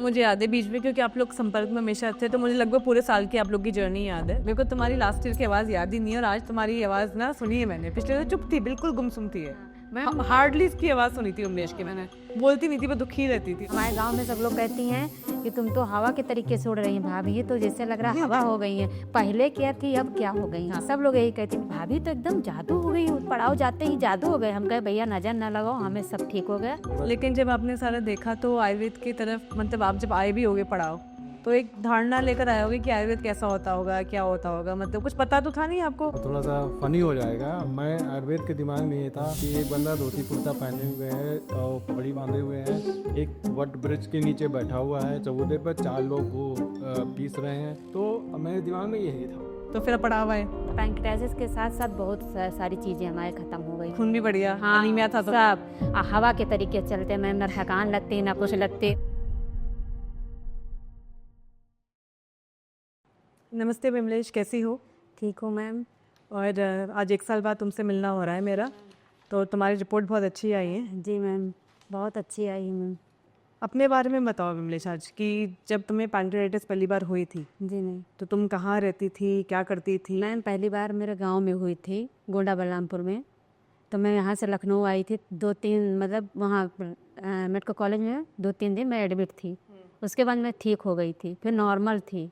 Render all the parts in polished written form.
मुझे याद है बीच में, क्योंकि आप लोग संपर्क में हमेशा थे, तो मुझे लगभग पूरे साल की आप लोग की जर्नी याद है। मेरे को तुम्हारी लास्ट ईयर की आवाज़ याद ही नहीं है, और आज तुम्हारी आवाज़ ना सुनी है मैंने। पिछले तो चुप थी, बिल्कुल गुमसुम थी है। मैं हार्डली इसकी आवाज़ सुनी थी उमेश की, मैंने बोलती नहीं थी, मैं दुखी रहती थी। हमारे गांव में सब लोग कहती हैं कि तुम तो हवा के तरीके से उड़ रही हैं भाभी, ये तो जैसे लग रहा है हवा हो गई है, पहले क्या थी अब क्या हो गई हैं। सब लोग यही कहते हैं भाभी तो एकदम जादू हो गई, पड़ाव जाते ही जादू हो गए। हम कहे भैया नजर न लगाओ, हमें सब ठीक हो गया। लेकिन जब आपने सारा देखा तो आयुर्वेद की तरफ, मतलब आप जब आए भी होगे पढ़ाओ, तो एक धारणा लेकर आए होगे कि आयुर्वेद कैसा होता होगा, क्या होता होगा, मतलब कुछ पता तो था नहीं आपको? थोड़ा सा फनी हो जाएगा। मैं आयुर्वेद के दिमाग में ये था कि एक बंदा धोती कुर्ता पहने हुए है और पगड़ी बांधे हुए है, एक वट वृक्ष के नीचे बैठा हुआ है, चबूतरे पर 4 लोग वो पीस रहे हैं, तो मेरे दिमाग में यही था। तो फिर पढ़ावा है, पैंक्रियासिस के साथ साथ बहुत सारी चीजें हमारे खत्म हो गई। खून भी बढ़िया, हाँ, अनीमिया था तो सब हवा के तरीके चलते, मैम न थकान लगती न कुछ लगती। नमस्ते विमलेश, कैसी हो? ठीक हो मैम? और आज 1 साल बाद तुमसे मिलना हो रहा है मेरा, तो तुम्हारी रिपोर्ट बहुत अच्छी आई है। जी मैम, बहुत अच्छी आई है मैम। अपने बारे में बताओ विमलेश आज, कि जब तुम्हें पैंक्रियाटाइटिस पहली बार हुई थी जी मैम, तो तुम कहाँ रहती थी, क्या करती थी? मैम पहली बार मेरे गांव में हुई थी, गोंडा बलरामपुर में। तो मैं यहाँ से लखनऊ आई थी 2-3, मतलब वहाँ मेडिकल कॉलेज में 2-3 दिन मैं एडमिट थी। उसके बाद मैं ठीक हो गई थी, फिर नॉर्मल थी।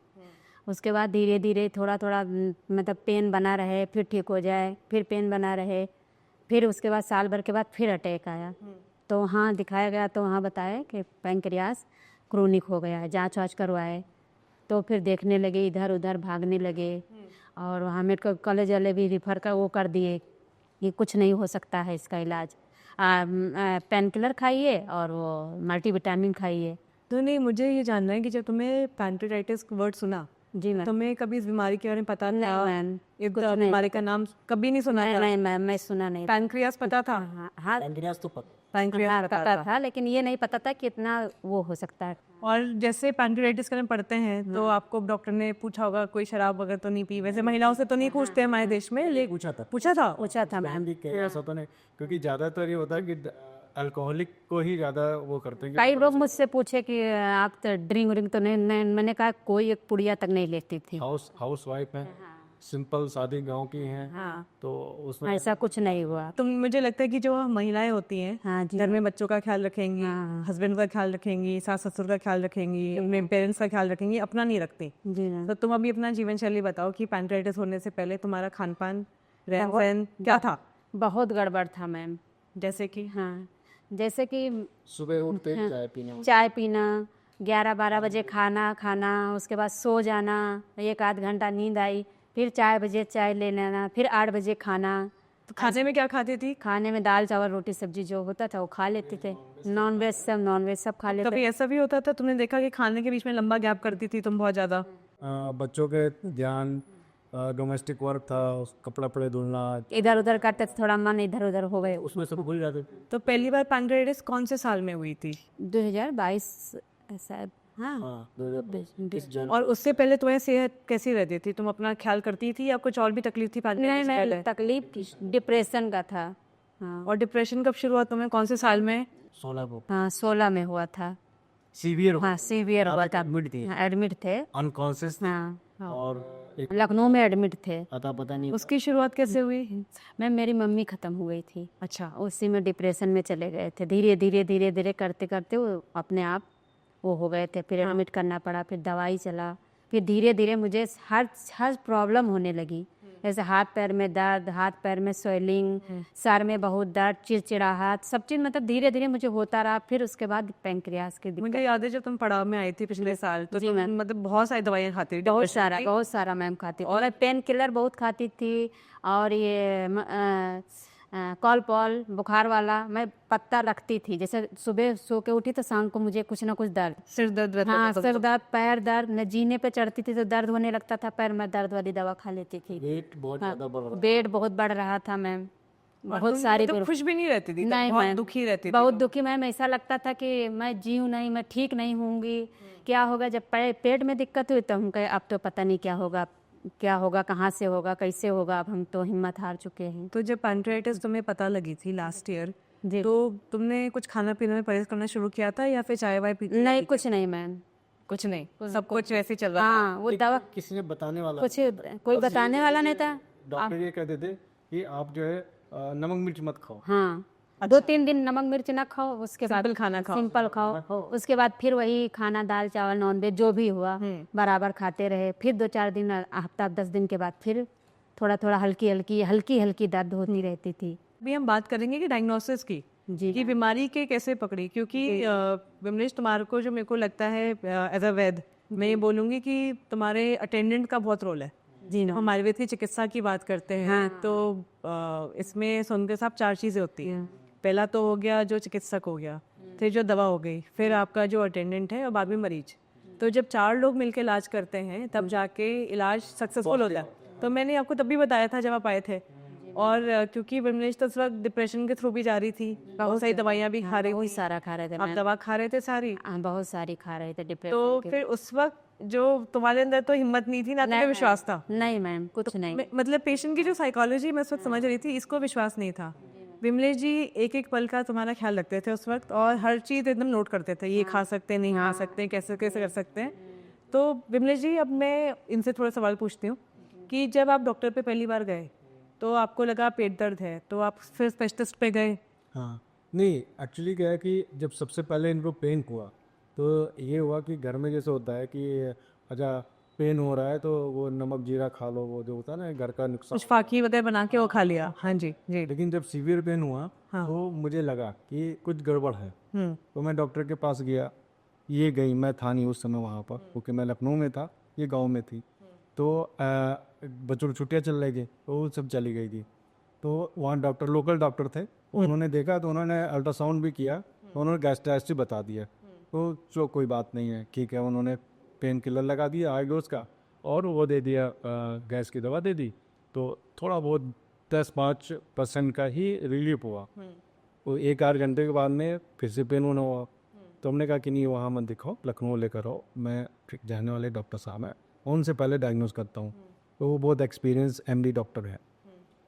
उसके बाद धीरे धीरे थोड़ा थोड़ा मतलब पेन बना रहे, फिर ठीक हो जाए, फिर पेन बना रहे, फिर उसके बाद साल भर के बाद फिर अटैक आया। तो वहाँ दिखाया गया, तो वहाँ बताया कि पैंक्रियास क्रोनिक हो गया है। जांच वाँच करवाए तो फिर देखने लगे, इधर उधर भागने लगे, और वहाँ मेडिकल कॉलेज वाले भी रिफ़र कर वो कर दिए कि कुछ नहीं हो सकता है इसका इलाज, पेन किलर खाइए और वो मल्टीविटामिन खाइए। तो नहीं, मुझे ये जानना है कि जब तुम्हें पैंक्रियाटाइटिस वर्ड सुना, जी मैम। तुम्हें कभी इस बीमारी के बारे में पता नहीं था? मैम, ये कुछ नहीं। बीमारी का नाम कभी नहीं सुना था? नहीं मैम, मैं सुना नहीं। पैंक्रियास पता था? हाँ हाँ, पैंक्रियास तो पैंक्रियास पता था, लेकिन ये नहीं पता था कि इतना वो हो सकता है। और जैसे पैंक्रियाटाइटिस के बारे में पढ़ते हैं तो आपको डॉक्टर ने पूछा होगा कोई शराब वगैरह तो नहीं पी? वैसे महिलाओं से तो नहीं पूछते हमारे देश में, लेकिन पूछा था। पूछा था मैम। ऐसा तो नहीं, क्योंकि ज़्यादातर ये होता है कि अल्कोहलिक को ही ज़्यादा वो करते हैं। कई लोग मुझसे पूछे कि आप तो ड्रिंक व्रिंक तो नहीं, मैंने कहा कोई एक पुड़िया तक नहीं लेती थी। हाउस वाइफ है, सिंपल सादी गांव की हैं, हाँ, तो उसमें ऐसा कुछ नहीं हुआ। तो मुझे लगता है कि जो महिलाएं होती हैं हाँ जी, घर में बच्चों का ख्याल रखेंगी, हाँ। हस्बैंड का ख्याल रखेंगी, सास ससुर का ख्याल रखेंगी, अपने पेरेंट्स का ख्याल रखेंगी, अपना नहीं रखती। जी मैम। तो तुम अभी अपना जीवन शैली बताओ कि पैंक्रियाटाइटिस होने से पहले तुम्हारा खान पान, रहन सहन क्या था? बहुत गड़बड़ था मैम। जैसे कि हाँ, जैसे कि सुबह उठते चाय पीना, चाय पीना, 11-12 बजे खाना, उसके बाद सो जाना, 1-8 घंटा नींद आई, फिर 4 बजे चाय ले लेना, फिर 8 बजे खाना। तो खाने में क्या खाती थी? खाने में दाल चावल रोटी सब्जी जो होता था वो खा लेते थे। नॉन वेज सब खा लेते। कभी ऐसा भी होता था तुमने देखा कि खाने के बीच में लंबा गैप करती थी तुम बहुत ज्यादा? बच्चों के ध्यान, डोमेस्टिक वर्क था, कपड़ा पड़े धुलना, इधर उधर करते थे, थोड़ा मन इधर उधर हो गए। उसमें सब भूल जाते थे। तो पहली बार पैंक्रियाटाइटिस कौन से साल में हुई थी? 2022 शायद। हाँ, हाँ 2020 और उससे पहले तुम्हें सेहत कैसी रहती थी? तुम अपना ख्याल करती थी या कुछ और भी तकलीफ थी पैंक्रियाटाइटिस से पहले? नहीं, तकलीफ डिप्रेशन का था। हाँ, और डिप्रेशन कब शुरू हुआ तुम्हें, कौन से साल में? 16 को हाँ 16 में हुआ था। सीवियर हाँ सीवियर हुआ था, एडमिट थी, एडमिट थे। अनकॉन्शियस हाँ, और एक लखनऊ में एडमिट थे। पता नहीं उसकी शुरुआत कैसे हुई? मैम मेरी मम्मी ख़त्म हो गई थी, अच्छा, उसी में डिप्रेशन में चले गए थे। धीरे धीरे करते करते वो अपने आप वो हो गए थे। फिर एडमिट करना पड़ा, फिर दवाई चला, फिर धीरे धीरे मुझे हर प्रॉब्लम होने लगी। जैसे हाथ पैर में दर्द, हाथ पैर में स्वेलिंग, सर में बहुत दर्द, चिड़चिड़ाहट, सब चीज़ मतलब धीरे धीरे मुझे होता रहा। फिर उसके बाद पैंक्रियास की दिक्कत। मुझे याद है जब तुम पड़ाव में आई थी पिछले साल, तो जी तुम मैम। मतलब बहुत सारी दवाइयाँ खाती थी, बहुत depression की। सारा मैम खाती थी। और मैं पेन किलर बहुत खाती थी, और ये कॉलपॉल बुखार वाला मैं पत्ता रखती थी। जैसे सुबह सो के उठी तो शाम को मुझे कुछ ना कुछ दर्द, सिर दर्द रहता हाँ था सिर दर्द, पैर दर्द, मैं जीने पे चढ़ती थी तो दर्द होने लगता था पैर में, दर्द वाली दवा खा लेती थी। वेट बहुत हाँ, ज्यादा बढ़ रहा वेट बहुत बढ़ रहा था मैम, बहुत सारी। तो खुश भी नहीं रहती थी, नहीं बहुत मैम, दुखी रहती थी। बहुत दुखी मैम। ऐसा लगता था कि मैं जीऊँ नहीं, मैं ठीक नहीं होंगी, क्या होगा। जब पेट में दिक्कत हुई तो हम कहे अब तो पता नहीं क्या होगा, कहाँ से होगा, कैसे होगा, अब हम तो हिम्मत हार चुके हैं। तो जब पैंक्रियाटाइटिस तुम्हें पता लगी थी लास्ट ईयर, जी तो तुमने कुछ खाना पीने में परहेज करना शुरू किया था या फिर चाय वाय पी? नहीं, कुछ नहीं मैम। कुछ नहीं, सब कुछ वैसे ही चल रहा था। हाँ, वो दवा किसी ने बताने वाला कुछ कोई बताने वाला नहीं था। डॉक्टर ये कहते थे कि आप जो है नमक मिर्च मत खाओ। हाँ, 2-3 दिन नमक मिर्च ना खाओ, उसके बाद सिंपल खाना खाओ। सिंपल खाओ, उसके बाद फिर वही खाना दाल चावल नॉनवेज जो भी हुआ बराबर खाते रहे। फिर 2-4 दिन हफ्ता 10 दिन के बाद फिर थोड़ा थोड़ा हल्की हल्की दर्द होती रहती थी। अभी हम बात करेंगे कि डायग्नोसिस की, जी कि बीमारी के कैसे पकड़ी, क्योंकि विमलेश तुम्हारे को जो मेरे को लगता है एज अ वैद मैं ये बोलूँगी कि तुम्हारे अटेंडेंट का बहुत रोल है। जी ना। हम आयुर्वेद की चिकित्सा की बात करते हैं तो इसमें सुनते साहब 4 चीज़ें होती हैं। पहला तो हो गया जो चिकित्सक हो गया, फिर जो दवा हो गई, फिर आपका जो अटेंडेंट है और बाद में मरीज। तो जब 4 लोग मिलकर इलाज करते हैं तब जाके इलाज सक्सेसफुल होता है। तो मैंने आपको तब भी बताया था जब आप आए थे। और क्योंकि विमलेश तो उस वक्त डिप्रेशन के थ्रू भी जा रही थी, बहुत सारी दवाइयाँ भी खा रही बहुत थी। सारा खा रहे थे आप मैम। दवा खा रहे थे सारी, बहुत सारी खा रहे थे डिप्रेशन तो के। फिर उस वक्त जो तुम्हारे अंदर तो हिम्मत नहीं थी ना तुम्हें विश्वास था। नहीं मैम, कुछ नहीं। मतलब पेशेंट की जो साइकोलॉजी मैं उस वक्त समझ रही थी, इसको विश्वास नहीं था। विमलेश जी एक एक पल का तुम्हारा ख्याल रखते थे उस वक्त और हर चीज़ एकदम नोट करते थे, ये खा सकते हैं नहीं खा सकते हैं, कैसे कैसे कर सकते हैं। तो विमलेश जी अब मैं इनसे थोड़ा सवाल पूछती हूँ कि जब आप डॉक्टर पे पहली बार गए तो आपको लगा पेट दर्द है, तो आप फिर स्पेशलिस्ट पे गए? हाँ, नहीं एक्चुअली क्या है कि जब सबसे पहले इनको पेन हुआ तो ये हुआ कि घर में जैसे होता है कि अच्छा पेन हो रहा है तो वो नमक जीरा खा लो, वो जो होता है ना घर का नुस्खा। कुछ फाकी वगैरह बना के वो खा लिया? हाँ जी जी। लेकिन जब सीवियर पेन हुआ तो मुझे लगा कि कुछ गड़बड़ है। तो मैं डॉक्टर के पास गया, ये गई, मैं था नहीं उस समय वहाँ पर क्योंकि मैं लखनऊ में था, ये गांव में थी। तो बच्चों की छुट्टियाँ चल रही थी तो वो सब चली गई थी। तो वहाँ डॉक्टर लोकल डॉक्टर थे, उन्होंने देखा तो उन्होंने अल्ट्रासाउंड भी किया तो उन्होंने गैस्ट्राइटिस बता दिया। तो जो कोई बात नहीं है, ठीक है, उन्होंने पेन किलर लगा दिया हाई डोज का और वो दे दिया, गैस की दवा दे दी। तो थोड़ा बहुत 10-5% का ही रिलीफ हुआ। वो 1-8 घंटे के बाद में फिर से पेन होना हुआ। तो हमने कहा कि नहीं वहाँ मत दिखाओ, लखनऊ लेकर आओ, मैं फिर जाने वाले डॉक्टर साहब हैं उनसे पहले डायग्नोज करता हूँ। तो वो बहुत एक्सपीरियंस एमडी डॉक्टर है,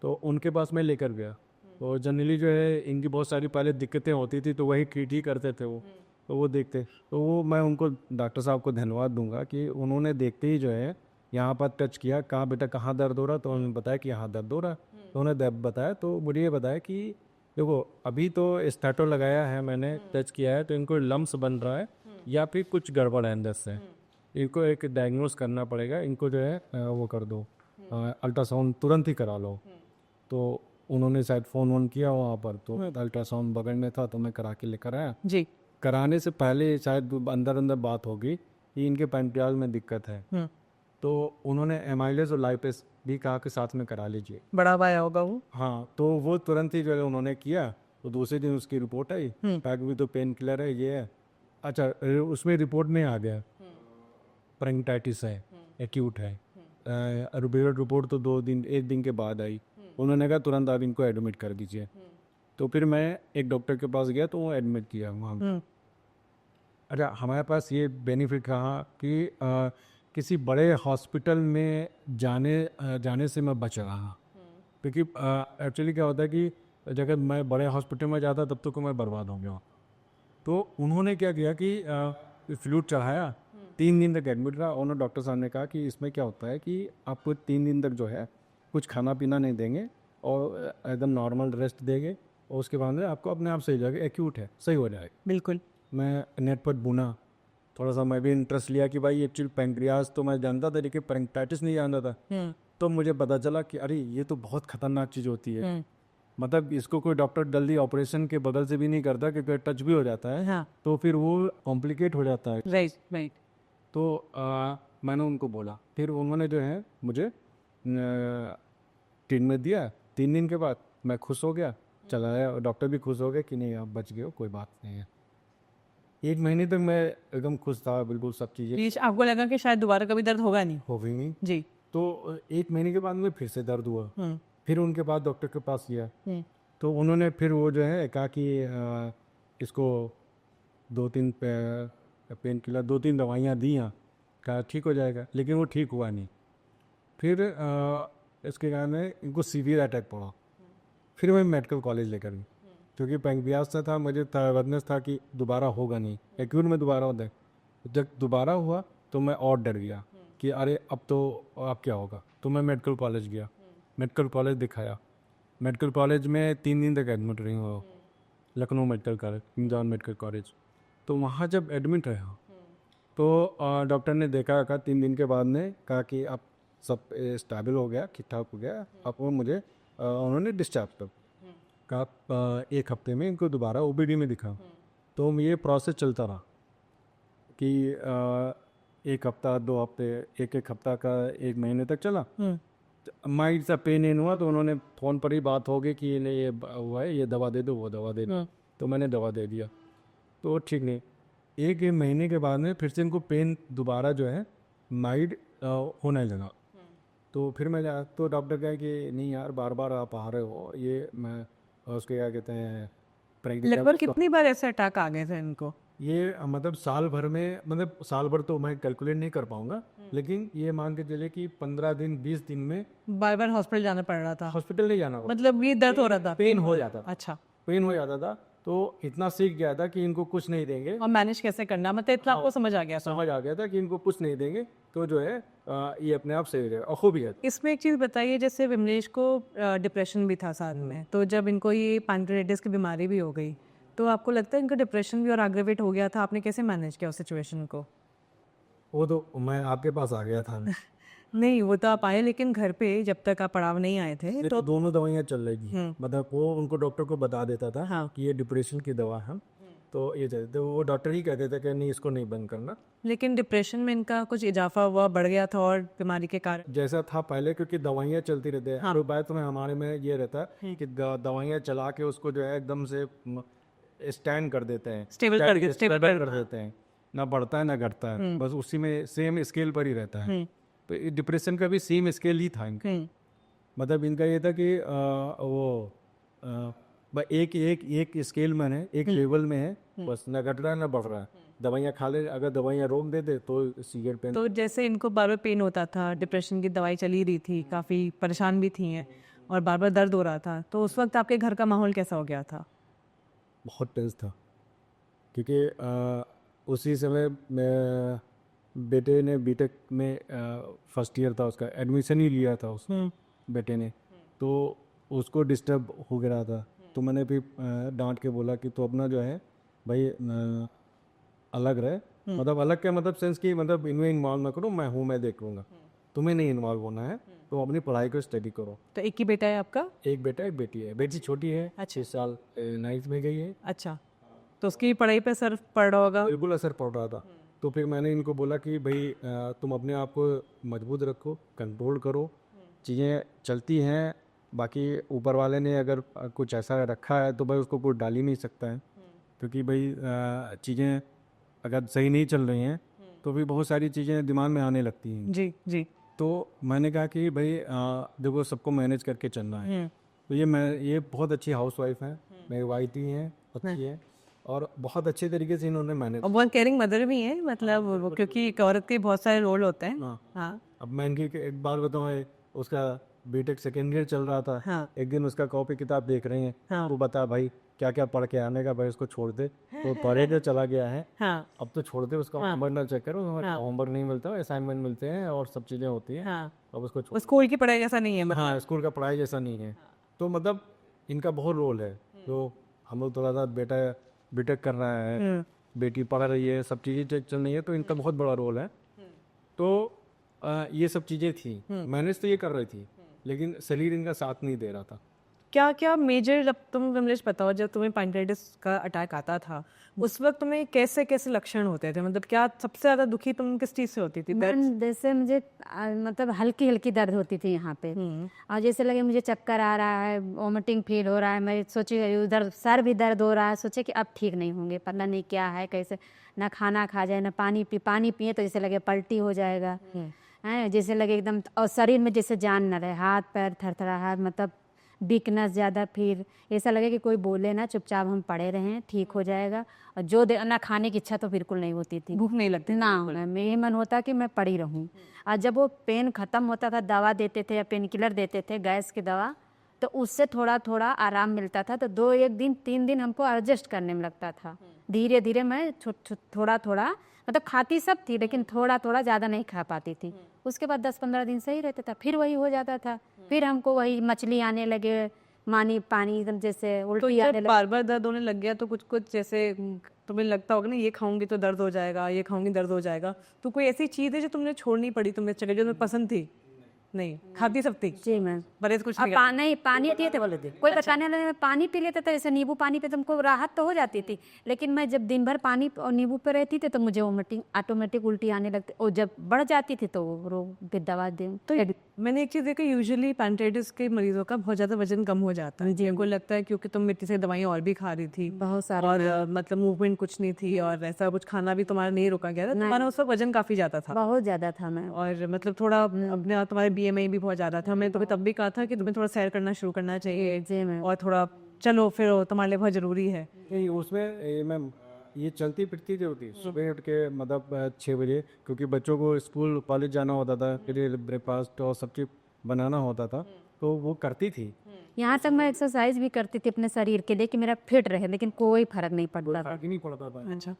तो उनके पास मैं लेकर गया। तो जनरली जो है इनकी बहुत सारी पहले दिक्कतें होती थी तो वही ट्रीट ही करते थे वो, तो वो देखते। तो वो मैं उनको डॉक्टर साहब को धन्यवाद दूंगा कि उन्होंने देखते ही जो है यहाँ पर टच किया, कहाँ बेटा कहाँ दर्द हो रहा, तो उन्होंने बताया कि यहाँ दर्द हो रहा। तो उन्हें दर्द बताया तो मुझे ये बताया कि देखो अभी तो स्टैटो लगाया है मैंने, टच किया है तो इनको लम्स बन रहा है या फिर कुछ गड़बड़ है अंदर से, इनको एक डायग्नोस करना पड़ेगा, इनको जो है वो कर दो, अल्ट्रासाउंड तुरंत ही करा लो। तो उन्होंने शायद फ़ोन किया वहाँ पर, तो अल्ट्रासाउंड बगल में था तो मैं करा के लेकर आया। जी। कराने से पहले शायद अंदर अंदर बात होगी कि इनके पैंक्रियाज में दिक्कत है, तो उन्होंने एमाइलेज और लाइपेस भी कहा कि साथ में करा लीजिए। बड़ा पाया होगा वो। हाँ, तो वो तुरंत ही जो है उन्होंने किया। तो दूसरे दिन उसकी रिपोर्ट आई, पैक भी तो पेन किलर है ये है। अच्छा, उसमें रिपोर्ट में आ गया पैंक्रियाटाइटिस है, एक्यूट है। रुबेला रिपोर्ट तो 1 दिन के बाद आई। उन्होंने कहा तुरंत आप इनको एडमिट कर दीजिए। तो फिर मैं एक डॉक्टर के पास गया तो वो एडमिट किया वहाँ। अच्छा, हमारे पास ये बेनिफिट रहा कि किसी बड़े हॉस्पिटल में जाने से मैं बच रहा, क्योंकि एक्चुअली क्या होता है कि जब मैं बड़े हॉस्पिटल में जाता तब तो मैं बर्बाद हो गया। तो उन्होंने क्या किया कि फ्लूइड चढ़ाया, 3 दिन तक एडमिट रहा। उन्होंने डॉक्टर साहब ने कहा कि इसमें क्या होता है कि आपको 3 दिन तक जो है कुछ खाना पीना नहीं देंगे और एकदम नॉर्मल रेस्ट देंगे और उसके बाद में आपको अपने आप सही हो जाएगा, एक्यूट है, सही हो जाएगा। बिल्कुल। मैं नेट पर बुना, थोड़ा सा मैं भी इंटरेस्ट लिया कि भाई एक्चुअली पैंक्रियाज तो मैं जानता था लेकिन पैंक्रियाटाइटिस नहीं जानता था। तो मुझे पता चला कि अरे ये तो बहुत खतरनाक चीज़ होती है। मतलब इसको कोई डॉक्टर जल्दी ऑपरेशन के बगल से भी नहीं करता क्योंकि टच भी हो जाता है। हाँ। तो फिर वो कॉम्प्लिकेट हो जाता है। Right right. तो मैंने उनको बोला, फिर उन्होंने जो है मुझे ट्रीटमेंट दिया। 3 दिन के बाद मैं खुश हो गया, चला आया, डॉक्टर भी खुश हो गए कि नहीं आप बच गए हो, कोई बात नहीं है। 1 महीने तक मैं एकदम खुश था, बिल्कुल सब चीज़ें आपको लगा कि शायद दोबारा कभी दर्द होगा नहीं? हो गई नहीं। जी। तो 1 महीने के बाद में फिर से दर्द हुआ। फिर उनके बाद डॉक्टर के पास गया तो उन्होंने फिर वो जो है कहा कि इसको 2-3 पेन किलर 2-3 दवाइयाँ दी हैं, कहा ठीक हो जाएगा, लेकिन वो ठीक हुआ नहीं। फिर इसके कारण इनको सीवियर अटैक पड़ा। फिर मैं मेडिकल कॉलेज लेकर गई क्योंकि पैंक्रियास से था, मुझे अवेयरनेस था कि दोबारा होगा नहीं, एक्यूट में दोबारा होता है। जब दोबारा हुआ तो मैं और डर गया कि अरे अब क्या होगा। तो मैं मेडिकल कॉलेज गया, मेडिकल कॉलेज दिखाया। मेडिकल कॉलेज में 3 दिन तक एडमिट रही हूँ, Lucknow medical college, Indore medical college. तो वहाँ जब एडमिट रहा तो डॉक्टर ने देखा 3 दिन के बाद ने कहा कि अब सब स्टेबल हो गया, ठीक ठाक हो गया। अब वो मुझे उन्होंने डिस्चार्ज कर कहा, आप 1 हफ्ते में इनको दोबारा ओपीडी में दिखा। तो ये प्रोसेस चलता रहा कि 1 हफ्ता, 2 हफ्ते, 1 हफ्ता का 1 महीने तक चला। माइल्ड सा पेन इन हुआ तो उन्होंने फ़ोन पर ही बात हो गई कि ये हुआ है, ये दवा दे दो, वो दवा दे दो। तो मैंने दवा दे दिया तो ठीक नहीं। 1 महीने के बाद में फिर से इनको पेन दोबारा जो है माइल्ड होने लगा। तो फिर मैं तो डॉक्टर कहा कि नहीं यार, बार बार आप आ रहे हो, ये मैं उसके क्या कहते हैं लगभग कितनी बार ऐसे अटैक आ गए थे इनको? ये मतलब साल भर में, मतलब साल भर तो मैं कैलकुलेट नहीं कर पाऊंगा, लेकिन ये मान के चले कि 15 दिन 20 दिन में बार बार हॉस्पिटल जाना पड़ रहा था? हॉस्पिटल नहीं जाना होगा, मतलब ये दर्द हो रहा था, पेन हो जाता था। अच्छा। पेन हो जाता था तो इतना सीख गया था कि इनको कुछ नहीं देंगे, और मैनेज कैसे करना, मतलब इतना आपको समझ आ गया था? समझ आ गया था कि इनको कुछ नहीं देंगे तो जो है ये अपने आप सही रहेगा। और खूब ही है। इसमें एक चीज़ बताइए, जैसे विमलेश को डिप्रेशन भी था साथ में, तो जब इनको ये पैंक्रियाटिस की बीमारी भी हो गई तो आपको लगता है इनका डिप्रेशन भी और एग्रेवेट हो गया था? आपने कैसे मैनेज किया उस सिचुएशन को? वो तो मैं आपके पास आ गया था नहीं, वो तो आप आए, लेकिन घर पे जब तक आप पड़ाव नहीं आए थे तो दोनों दवाइयाँ चल रही थी। मतलब वो उनको डॉक्टर को बता देता था हाँ। कि ये डिप्रेशन की दवा है, तो ये तो वो डॉक्टर ही कहते थे कि नहीं, इसको नहीं बंद करना। लेकिन डिप्रेशन में इनका कुछ इजाफा हुआ, बढ़ गया था और बीमारी के कारण? जैसा था पहले, क्योंकि दवाइयाँ चलती रहती है। और बात में हमारे में ये रहता है कि दवाइयाँ चला के उसको जो है एकदम से स्टैंड कर देते हैं, स्टेबल कर देते हैं, ना बढ़ता है ना घटता है, बस उसी में सेम स्केल पर ही रहता है। तो डिप्रेशन का भी सेम स्केल ही था इनका। मतलब इनका ये था कि एक स्केल में है, एक लेवल में है, बस ना घट रहा है ना बढ़ रहा है। दवाइयाँ खा ले, अगर दवाइयाँ रोक देते तो सीवियर पेन। तो जैसे इनको बार बार पेन होता था, डिप्रेशन की दवाई चली रही थी, काफ़ी परेशान भी थी हैं और बार बार दर्द हो रहा था, तो उस वक्त आपके घर का माहौल कैसा हो गया था? बहुत टेंस था, क्योंकि उसी समय मैं बेटे ने बीटेक में फर्स्ट ईयर था, उसका एडमिशन ही लिया था उस बेटे ने, तो उसको डिस्टर्ब हो गया था। तो मैंने भी डांट के बोला कि तो अपना जो है भाई अलग रहे, मतलब अलग क्या मतलब सेंस की, मतलब इनमें इन्वॉल्व ना करो, मैं देख लूँगा, तुम्हें नहीं इन्वॉल्व होना है, तो अपनी पढ़ाई को स्टडी करो। तो एक ही बेटा है आपका? एक बेटा एक बेटी है, बेटी छोटी है, 6 साल 9th में गई है। अच्छा, तो उसकी पढ़ाई पे असर पड़ रहा होगा? बिल्कुल असर पड़ रहा था। तो फिर मैंने इनको बोला कि भाई तुम अपने आप को मजबूत रखो, कंट्रोल करो, चीज़ें चलती हैं, बाकी ऊपर वाले ने अगर कुछ ऐसा रखा है तो भाई उसको कोई डाल ही नहीं सकता है, क्योंकि भाई चीज़ें अगर सही नहीं चल रही हैं तो भी बहुत सारी चीज़ें दिमाग में आने लगती हैं। जी जी। तो मैंने कहा कि भाई देखो सबको मैनेज करके चलना है। तो ये बहुत अच्छी हाउसवाइफ है, मेरी वाइफ ही है, अच्छी है, और बहुत अच्छे तरीके से इन्होंने मैनेज। और बहुत केयरिंग मदर भी है, मतलब वो, क्योंकि एक औरत के बहुत सारे रोल होते हैं। हाँ। अब मैं इनकी एक बार बताऊँ, उसका बीटेक सेकेंड ईयर चल रहा था। हाँ। एक दिन उसका कॉपी किताब देख रहे हैं। हाँ। वो बता भाई क्या क्या पढ़ के आने का, भाई उसको छोड़ दे। तो पढ़े के चला गया है। हाँ। अब तो छोड़ दे, उसका होमवर्क ना चेक करो, होमवर्क नहीं मिलता, असाइनमेंट मिलते हैं और सब चीज़ें होती हैं। हाँ। अब उसको वो स्कूल की पढ़ाई जैसा नहीं है मतलब? हाँ, स्कूल का पढ़ाई जैसा नहीं है। तो मतलब इनका बहुत रोल है। तो हम लोग थोड़ा सा बेटा बीटेक कर रहा है, बेटी पढ़ रही है, सब चीज़ें चल रही है, तो इनका बहुत बड़ा रोल है। तो ये सब चीज़ें थी, मैनेज तो ये कर रही थी, लेकिन शरीर इनका साथ नहीं दे रहा था। क्या क्या मेजर, जब तुम विमलेश बताओ, जब तुम्हें पैंक्रियाटिस का अटैक आता था उस वक्त तुम्हें कैसे कैसे लक्षण होते थे? मतलब क्या सबसे ज़्यादा दुखी तुम किस चीज़ से होती थी? जैसे मुझे मतलब हल्की हल्की दर्द होती थी यहाँ पे, और जैसे लगे मुझे चक्कर आ रहा है, वोमिटिंग फील हो रहा है, मैं सोची उधर सर भी दर्द हो रहा है, सोचे कि अब ठीक नहीं होंगे, पता नहीं क्या है, कैसे ना खाना खा जाए ना पानी पिए तो जैसे लगे पलटी हो जाएगा है, जैसे लगे एकदम, और शरीर में जैसे जान न रहे, हाथ पैर थरथराहट, मतलब वीकनेस ज़्यादा, फिर ऐसा लगे कि कोई बोले ना, चुपचाप हम पड़े रहें, ठीक हो जाएगा। और जो दे ना, खाने की इच्छा तो बिल्कुल नहीं होती थी, भूख नहीं लगती ना, यही मन होता कि मैं पड़ी रहूं। और जब वो पेन ख़त्म होता था, दवा देते थे या पेन किलर देते थे, गैस की दवा, तो उससे थोड़ा थोड़ा आराम मिलता था। तो 2 1 दिन 3 दिन हमको एडजस्ट करने में लगता था। धीरे धीरे मैं थोड़ा थोड़ा मतलब खाती सब थी, लेकिन थोड़ा थोड़ा ज़्यादा नहीं खा पाती थी। उसके बाद 10 15 दिन सही रहता था, फिर वही हो जाता था। फिर हमको वही मछली आने लगे, पानी एकदम जैसे तो उल्टी आने जब लगे। बार बार दर्द होने लग गया तो कुछ कुछ जैसे तुम्हें लगता होगा ना ये खाऊंगी तो दर्द हो जाएगा, ये खाऊंगी दर्द हो जाएगा, तो कोई ऐसी चीज़ है जो तुमने छोड़नी पड़ी तुम्हें जगह जो तुम्हें पसंद थी? नहीं, खाती सब थी जी मैम। बरेज कुछ अब नहीं नहीं पानी पिए थे बोले थे, कोई बताने लगे मैं पानी पी लेता था, जैसे नींबू पानी पे तुमको राहत तो हो जाती थी, लेकिन मैं जब दिन भर पानी और नींबू पे रहती थी तो मुझे वोमिटिंग ऑटोमेटिक उल्टी आने लगती, और जब बढ़ जाती थी तो फिर दवा दे। तो मैंने एक चीज़ देखी, यूजुअली पैंक्रियाटिस के मरीजों का बहुत ज़्यादा वजन कम हो जाता है। मेरे को लगता है क्योंकि तुम मिट्टी से दवाइयाँ और भी खा रही थी बहुत सारा, और मतलब मूवमेंट कुछ नहीं थी और ऐसा कुछ खाना भी तुम्हारा नहीं रुका गया था, तुम्हारा उस वक्त वजन काफ़ी ज़्यादा था बहुत ज़्यादा था मैम। और मतलब थोड़ा अपने तुम्हारे BMI भी बहुत ज़्यादा था। मैं तुम्हें तब भी कहा था कि तुम्हें थोड़ा सैर करना शुरू करना चाहिए जी मैम। और थोड़ा चलो फिर तुम्हारे लिए बहुत ज़रूरी है। नहीं उसमें मैम ये चलती फिरती जो होती सुबह उठ के मतलब 6 बजे, क्योंकि बच्चों को स्कूल कॉलेज जाना होता था, फिर ब्रेकफास्ट और सब चीज़ बनाना होता था, तो वो करती थी। यहाँ तक मैं एक्सरसाइज भी करती थी अपने शरीर के लिए कि मेरा फिट रहे, लेकिन कोई फर्क नहीं पड़ता था। फर्क ही नहीं पड़ता था। अच्छा,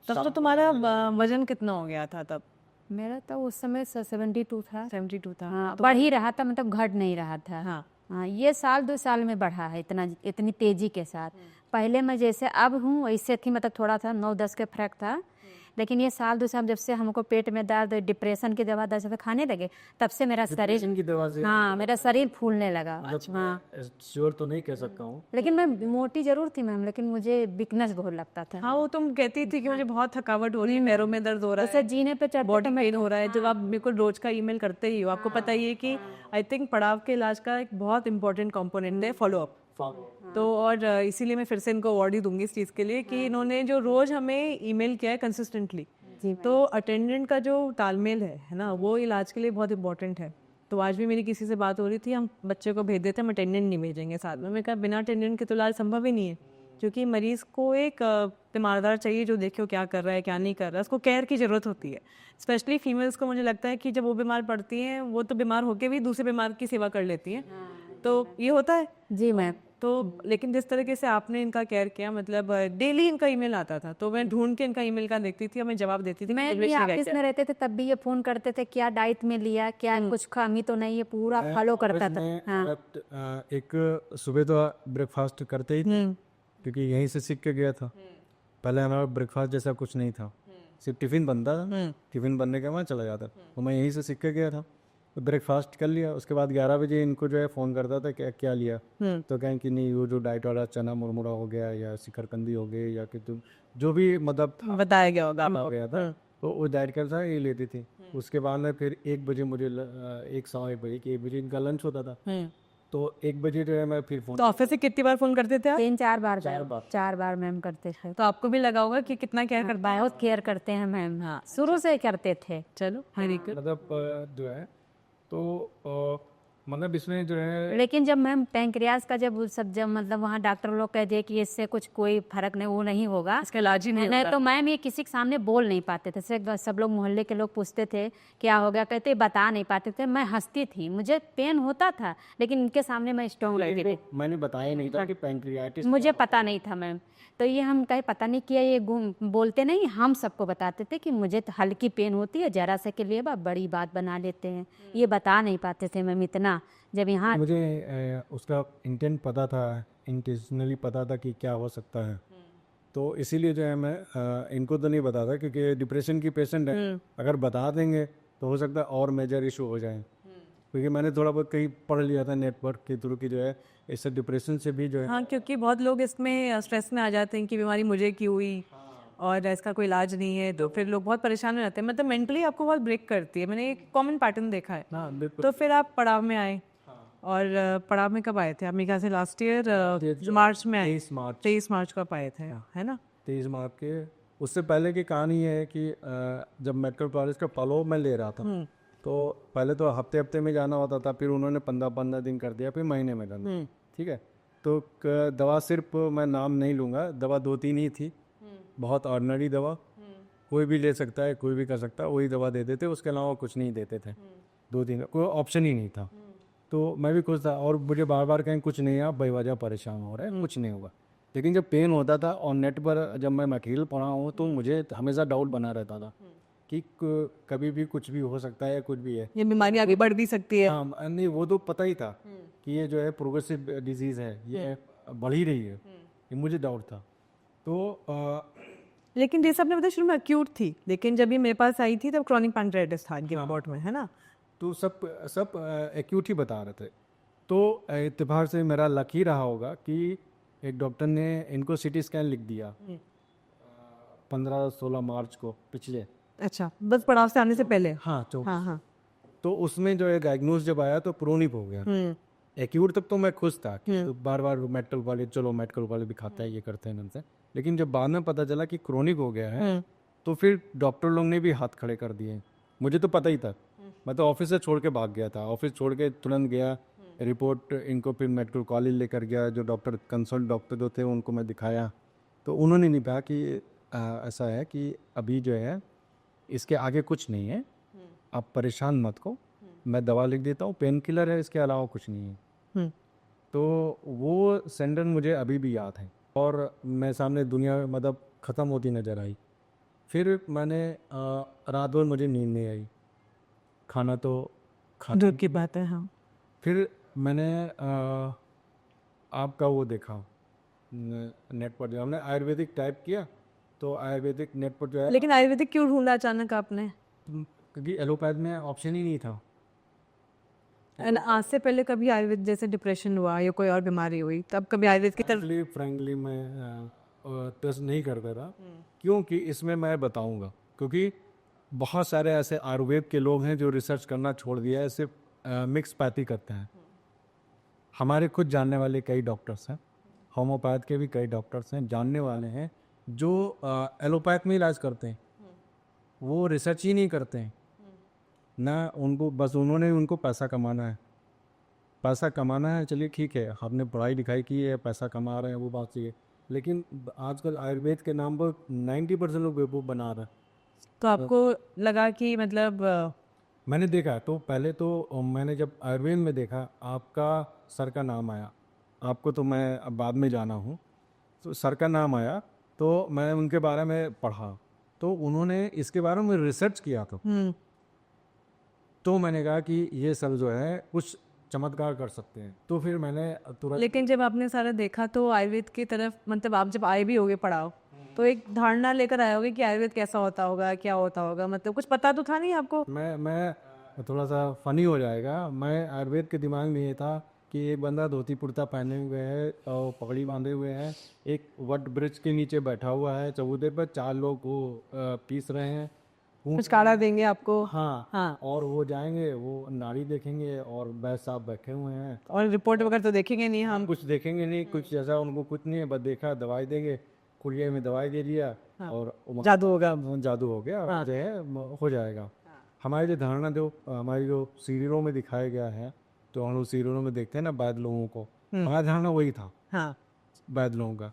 तब तो तुम्हारा वजन कितना हो गया था तब? मेरा तो उस समय 72 था। 72 था। हाँ, बढ़ ही रहा था, मतलब घट नहीं रहा था। हाँ। हाँ, ये 1 2 साल में बढ़ा है इतनी तेजी के साथ। पहले मैं जैसे अब हूँ वैसे थी, मतलब थोड़ा था 9 10 का फर्क था, लेकिन ये 1 2 साल जब से हमको पेट में दर्द, डिप्रेशन की दवा दस खाने लगे, तब से मेरा शरीर, की दवा से हाँ मेरा शरीर फूलने लगा। हाँ, श्योर तो नहीं कह सकता हूँ। लेकिन मैं मोटी जरूर थी मैम, लेकिन मुझे वीकनेस बहुत लगता था। हाँ, वो तुम कहती थी कि मुझे बहुत थकावट हो रही है, पैरों में दर्द हो रहा है, जैसे जीने पे चढ़ते बॉडी पेन हो रहा है। जब आप मेरे को रोज का ईमेल करते ही हो, आपको पता ही है कि आई थिंक पड़ाव के इलाज का एक बहुत इंपॉर्टेंट कंपोनेंट है फॉलो अप। तो और इसीलिए मैं फिर से इनको अवार्ड ही दूंगी इस चीज़ के लिए कि इन्होंने जो रोज हमें ईमेल किया है कंसिस्टेंटली। तो अटेंडेंट का जो तालमेल है ना, वो इलाज के लिए बहुत इंपॉर्टेंट है। तो आज भी मेरी किसी से बात हो रही थी, हम बच्चे को भेज देते हैं, हम अटेंडेंट नहीं भेजेंगे साथ में। मैं कहा बिना अटेंडेंट के तो इलाज संभव ही नहीं है, क्योंकि मरीज़ को एक तीमारदार चाहिए जो देखे क्या कर रहा है क्या नहीं कर रहा है, उसको केयर की ज़रूरत होती है। स्पेशली फीमेल्स को मुझे लगता है कि जब वो बीमार पड़ती हैं, वो तो बीमार होकर भी दूसरे बीमार की सेवा कर लेती हैं। तो ये होता है जी मैम। तो, लेकिन जिस तरीके से आपने इनका केयर किया, मतलब डेली इनका ईमेल आता था, तो मैं ढूंढ के इनका ईमेल का देखती थी और मैं जवाब देती थी। मैं भी ऑफिस में रहते थे तब भी ये फोन करते थे, क्या डाइट में लिया, क्या कुछ खामी तो नहीं है, पूरा फॉलो करता था। हाँ। एक सुबह तो ब्रेकफास्ट करते ही थे, क्योंकि यहीं से सीख के गया था। पहले हमारा ब्रेकफास्ट जैसा कुछ नहीं था, सिर्फ टिफिन बनता था, टिफिन बनने के बाद चला जाता, तो मैं यहीं से सीख के गया था। तो ब्रेकफास्ट कर लिया, उसके बाद 11 बजे इनको जो है फ़ोन करता था क्या क्या लिया, तो कहें कि नहीं वो जो डाइट वाला चना मुरमुरा हो गया या शिखरकंदी हो गई या कि तुम जो भी मतलब बताया गया होगा हो गया था, तो वो डाइट का था ये लेती थी। उसके बाद में फिर 1 बजे मुझे 1 बजे इनका लंच होता था, तो 1 बजे जो है मैं फिर फोन। तो ऑफिस से कितनी बार फोन करते थे आप? 4 बार मैम करते थे। तो आपको भी लगा होगा कि कितना केयर करता है। बहुत केयर करते हैं मैम। हाँ, शुरू से करते थे। चलो वेरी गुड। मतलब जो है तो मतलब इसमें जो है, लेकिन जब मैम पैंक्रियाज का जब मतलब वहाँ डॉक्टर लोग कह दिए कि इससे कुछ कोई फर्क नहीं, वो नहीं होगा, इसका इलाज ही नहीं नहीं होता। तो मैम ये किसी के सामने बोल नहीं पाते थे। सिर्फ सब लोग मोहल्ले के लोग पूछते थे क्या हो गया, कहते बता नहीं पाते थे। मैं हंसती थी, मुझे पेन होता था, लेकिन इनके सामने मैं स्ट्रॉन्ग लगती थी। मैंने बताया नहीं था कि पैंक्रियाटिस, मुझे पता नहीं था मैम। तो ये हम कहीं पता नहीं किया, ये बोलते नहीं, हम सबको बताते थे कि मुझे तो हल्की पेन होती है, जरा से के लिए बड़ी बात बना लेते हैं। ये बता नहीं पाते थे मैम इतना। जब यहाँ मुझे उसका इंटेंट पता था, इंटेंशनली पता था कि क्या हो सकता है, तो इसीलिए जो है मैं इनको तो नहीं बताता, क्योंकि डिप्रेशन की पेशेंट है, अगर बता देंगे तो हो सकता है और मेजर इशू हो जाए। क्योंकि मैंने थोड़ा बहुत कहीं पढ़ लिया था नेटवर्क के थ्रू कि जो है इससे डिप्रेशन से भी जो है, हाँ, क्योंकि बहुत लोग इसमें स्ट्रेस में आ जाते हैं कि बीमारी मुझे क्यों हुई और इसका कोई इलाज नहीं है, तो फिर लोग बहुत परेशान हो जाते हैं। मतलब मेंटली आपको बहुत ब्रेक करती है। मैंने एक कॉमन पैटर्न देखा है। तो फिर आप पड़ाव में आए, और पड़ाव में कब आए थे? आपने कहा से लास्ट ईयर मार्च में आए। 23 मार्च को आप आए थे, है ना? 23 मार्च के। उससे पहले की कहानी ये है कि जब मेडिकल कॉलेज का फॉलो मैं ले रहा था, तो पहले तो हफ्ते में जाना होता था, फिर उन्होंने 15 दिन कर दिया, फिर महीने में करना। ठीक है, तो दवा सिर्फ मैं नाम नहीं लूँगा, दवा 2-3 ही थी, बहुत ऑर्डिनरी दवा, कोई भी ले सकता है, कोई भी कर सकता है, वही दवा दे देते, उसके अलावा कुछ नहीं देते थे। 2-3 कोई ऑप्शन ही नहीं था। तो मैं भी खुश था और मुझे बार बार कहें कुछ नहीं, आप बेवजह परेशान हो रहे हैं, कुछ नहीं होगा। लेकिन जब पेन होता था और नेट पर जब मैं मटेरियल पढ़ा हूँ तो मुझे हमेशा डाउट बना रहता था कि कभी भी कुछ भी हो सकता है, कुछ भी है। ये बीमारी आगे बढ़ भी सकती है। हाँ, नहीं वो तो पता ही था कि ये जो है प्रोग्रेसिव डिजीज है, ये बढ़ ही रही है, ये मुझे डाउट था। तो लेकिन जैसे आपने बताया शुरू में अक्यूट थी, लेकिन जब ये मेरे पास आई थी तब क्रॉनिक पैंक्रेटिस था इनके रिपोर्ट में, है ना? तो सब एक्यूट ही बता रहे थे। तो इत्तेफाक से मेरा लक ही रहा होगा कि एक डॉक्टर ने इनको सीटी स्कैन लिख दिया 15-16 मार्च को पिछले। अच्छा, बस पड़ाव से आने से पहले। हाँ तो हाँ। तो उसमें जो है डायग्नोज जब आया तो क्रोनिक हो गया। एक्यूट तक तो मैं खुश था कि तो बार बार मेडिकल वाले, चलो मेडिकल वाले भी खाता है, ये करते हैं इनसे। लेकिन जब बाद में पता चला कि क्रोनिक हो गया है तो फिर डॉक्टर लोग ने भी हाथ खड़े कर दिए। मुझे तो पता ही था, मैं तो ऑफिस से छोड़ के भाग गया था, ऑफिस छोड़ के तुरंत गया, रिपोर्ट इनको फिर मेडिकल कॉलेज लेकर गया, जो डॉक्टर कंसल्ट डॉक्टर जो थे उनको मैं दिखाया। तो उन्होंने नहीं कहा कि ऐसा है कि अभी जो है इसके आगे कुछ नहीं है, आप परेशान मत को, मैं दवा लिख देता हूँ, पेन किलर है, इसके अलावा कुछ नहीं है। तो वो सेंडन मुझे अभी भी याद है और मैं सामने दुनिया मतलब ख़त्म होती नज़र आई। फिर मैंने रात भर मुझे नींद नहीं आई, खाना तो दूर की बात है। हाँ, फिर मैंने आपका वो देखा नेट पर, जो हमने आयुर्वेदिक टाइप किया तो आयुर्वेदिक नेट पर जो है, लेकिन आयुर्वेदिक क्यों ढूंढा अचानक आपने? क्योंकि एलोपैथ में ऑप्शन ही नहीं था। एंड आज से पहले कभी आयुर्वेद जैसे डिप्रेशन हुआ या कोई और बीमारी हुई तब कभी आयुर्वेद की तरफ? फ्रैंकली मैं ट्रस्ट नहीं करता था, क्योंकि इसमें मैं बताऊंगा, क्योंकि बहुत सारे ऐसे आयुर्वेद के लोग हैं जो रिसर्च करना छोड़ दिया है, सिर्फ मिक्स पैथी करते हैं। हमारे खुद जानने वाले कई डॉक्टर्स हैं, होम्योपैथ के भी कई डॉक्टर्स हैं जानने वाले हैं जो एलोपैथ में इलाज करते हैं, वो रिसर्च ही नहीं करते हैं ना, उनको बस उनको पैसा कमाना है, पैसा कमाना है। चलिए ठीक है, आपने पढ़ाई लिखाई की है, पैसा कमा रहे हैं, वो बात सही है, लेकिन आजकल आयुर्वेद के नाम पर 90% लोग बेवकूफ़ बना रहे हैं। तो आपको लगा कि मतलब मैंने देखा तो पहले तो मैंने जब आयुर्वेद में देखा आपका सर का नाम आया, आपको तो मैं अब बाद में जाना हूँ, तो सर का नाम आया तो मैं उनके बारे में पढ़ा, तो उन्होंने इसके बारे में रिसर्च किया तो मैंने कहा कि ये सर जो है कुछ चमत्कार कर सकते हैं। तो फिर मैंने तुरंत, लेकिन जब आपने सारा देखा तो आयुर्वेद की तरफ मतलब आप जब आए भी होगे पढ़ाओ तो एक धारणा लेकर आए होगे कि आयुर्वेद कैसा होता होगा, क्या होता होगा, मतलब कुछ पता तो था नहीं आपको? मैं थोड़ा सा फनी हो जाएगा, मैं आयुर्वेद के दिमाग में ये था कि एक बंदा धोती कुर्ता पहने हुए है और पगड़ी बांधे हुए है, एक वट ब्रिज के नीचे बैठा हुआ है, चबूतरे पर 4 लोग वो पीस रहे हैं, कुछ काढ़ा देंगे आपको। हाँ, और वो जाएंगे, वो नाड़ी देखेंगे और वैद्य साहब बैठे हुए हैं, और रिपोर्ट वगैरह तो देखेंगे नहीं हम। कुछ देखेंगे नहीं, कुछ जैसा उनको कुछ नहीं है, बस देखा दवाई देंगे, कुड़िया में दवाई दे दिया और जादू होगा। जादू हो गया, जो है हो जाएगा। हमारी जो धारणा जो हमारी जो सीरियलों में दिखाया गया है, तो हम लोग सीरियलों में देखते हैं ना वैद्य लोगों को, हमारा धारणा वही था हाँ, वैद्य लोगों का,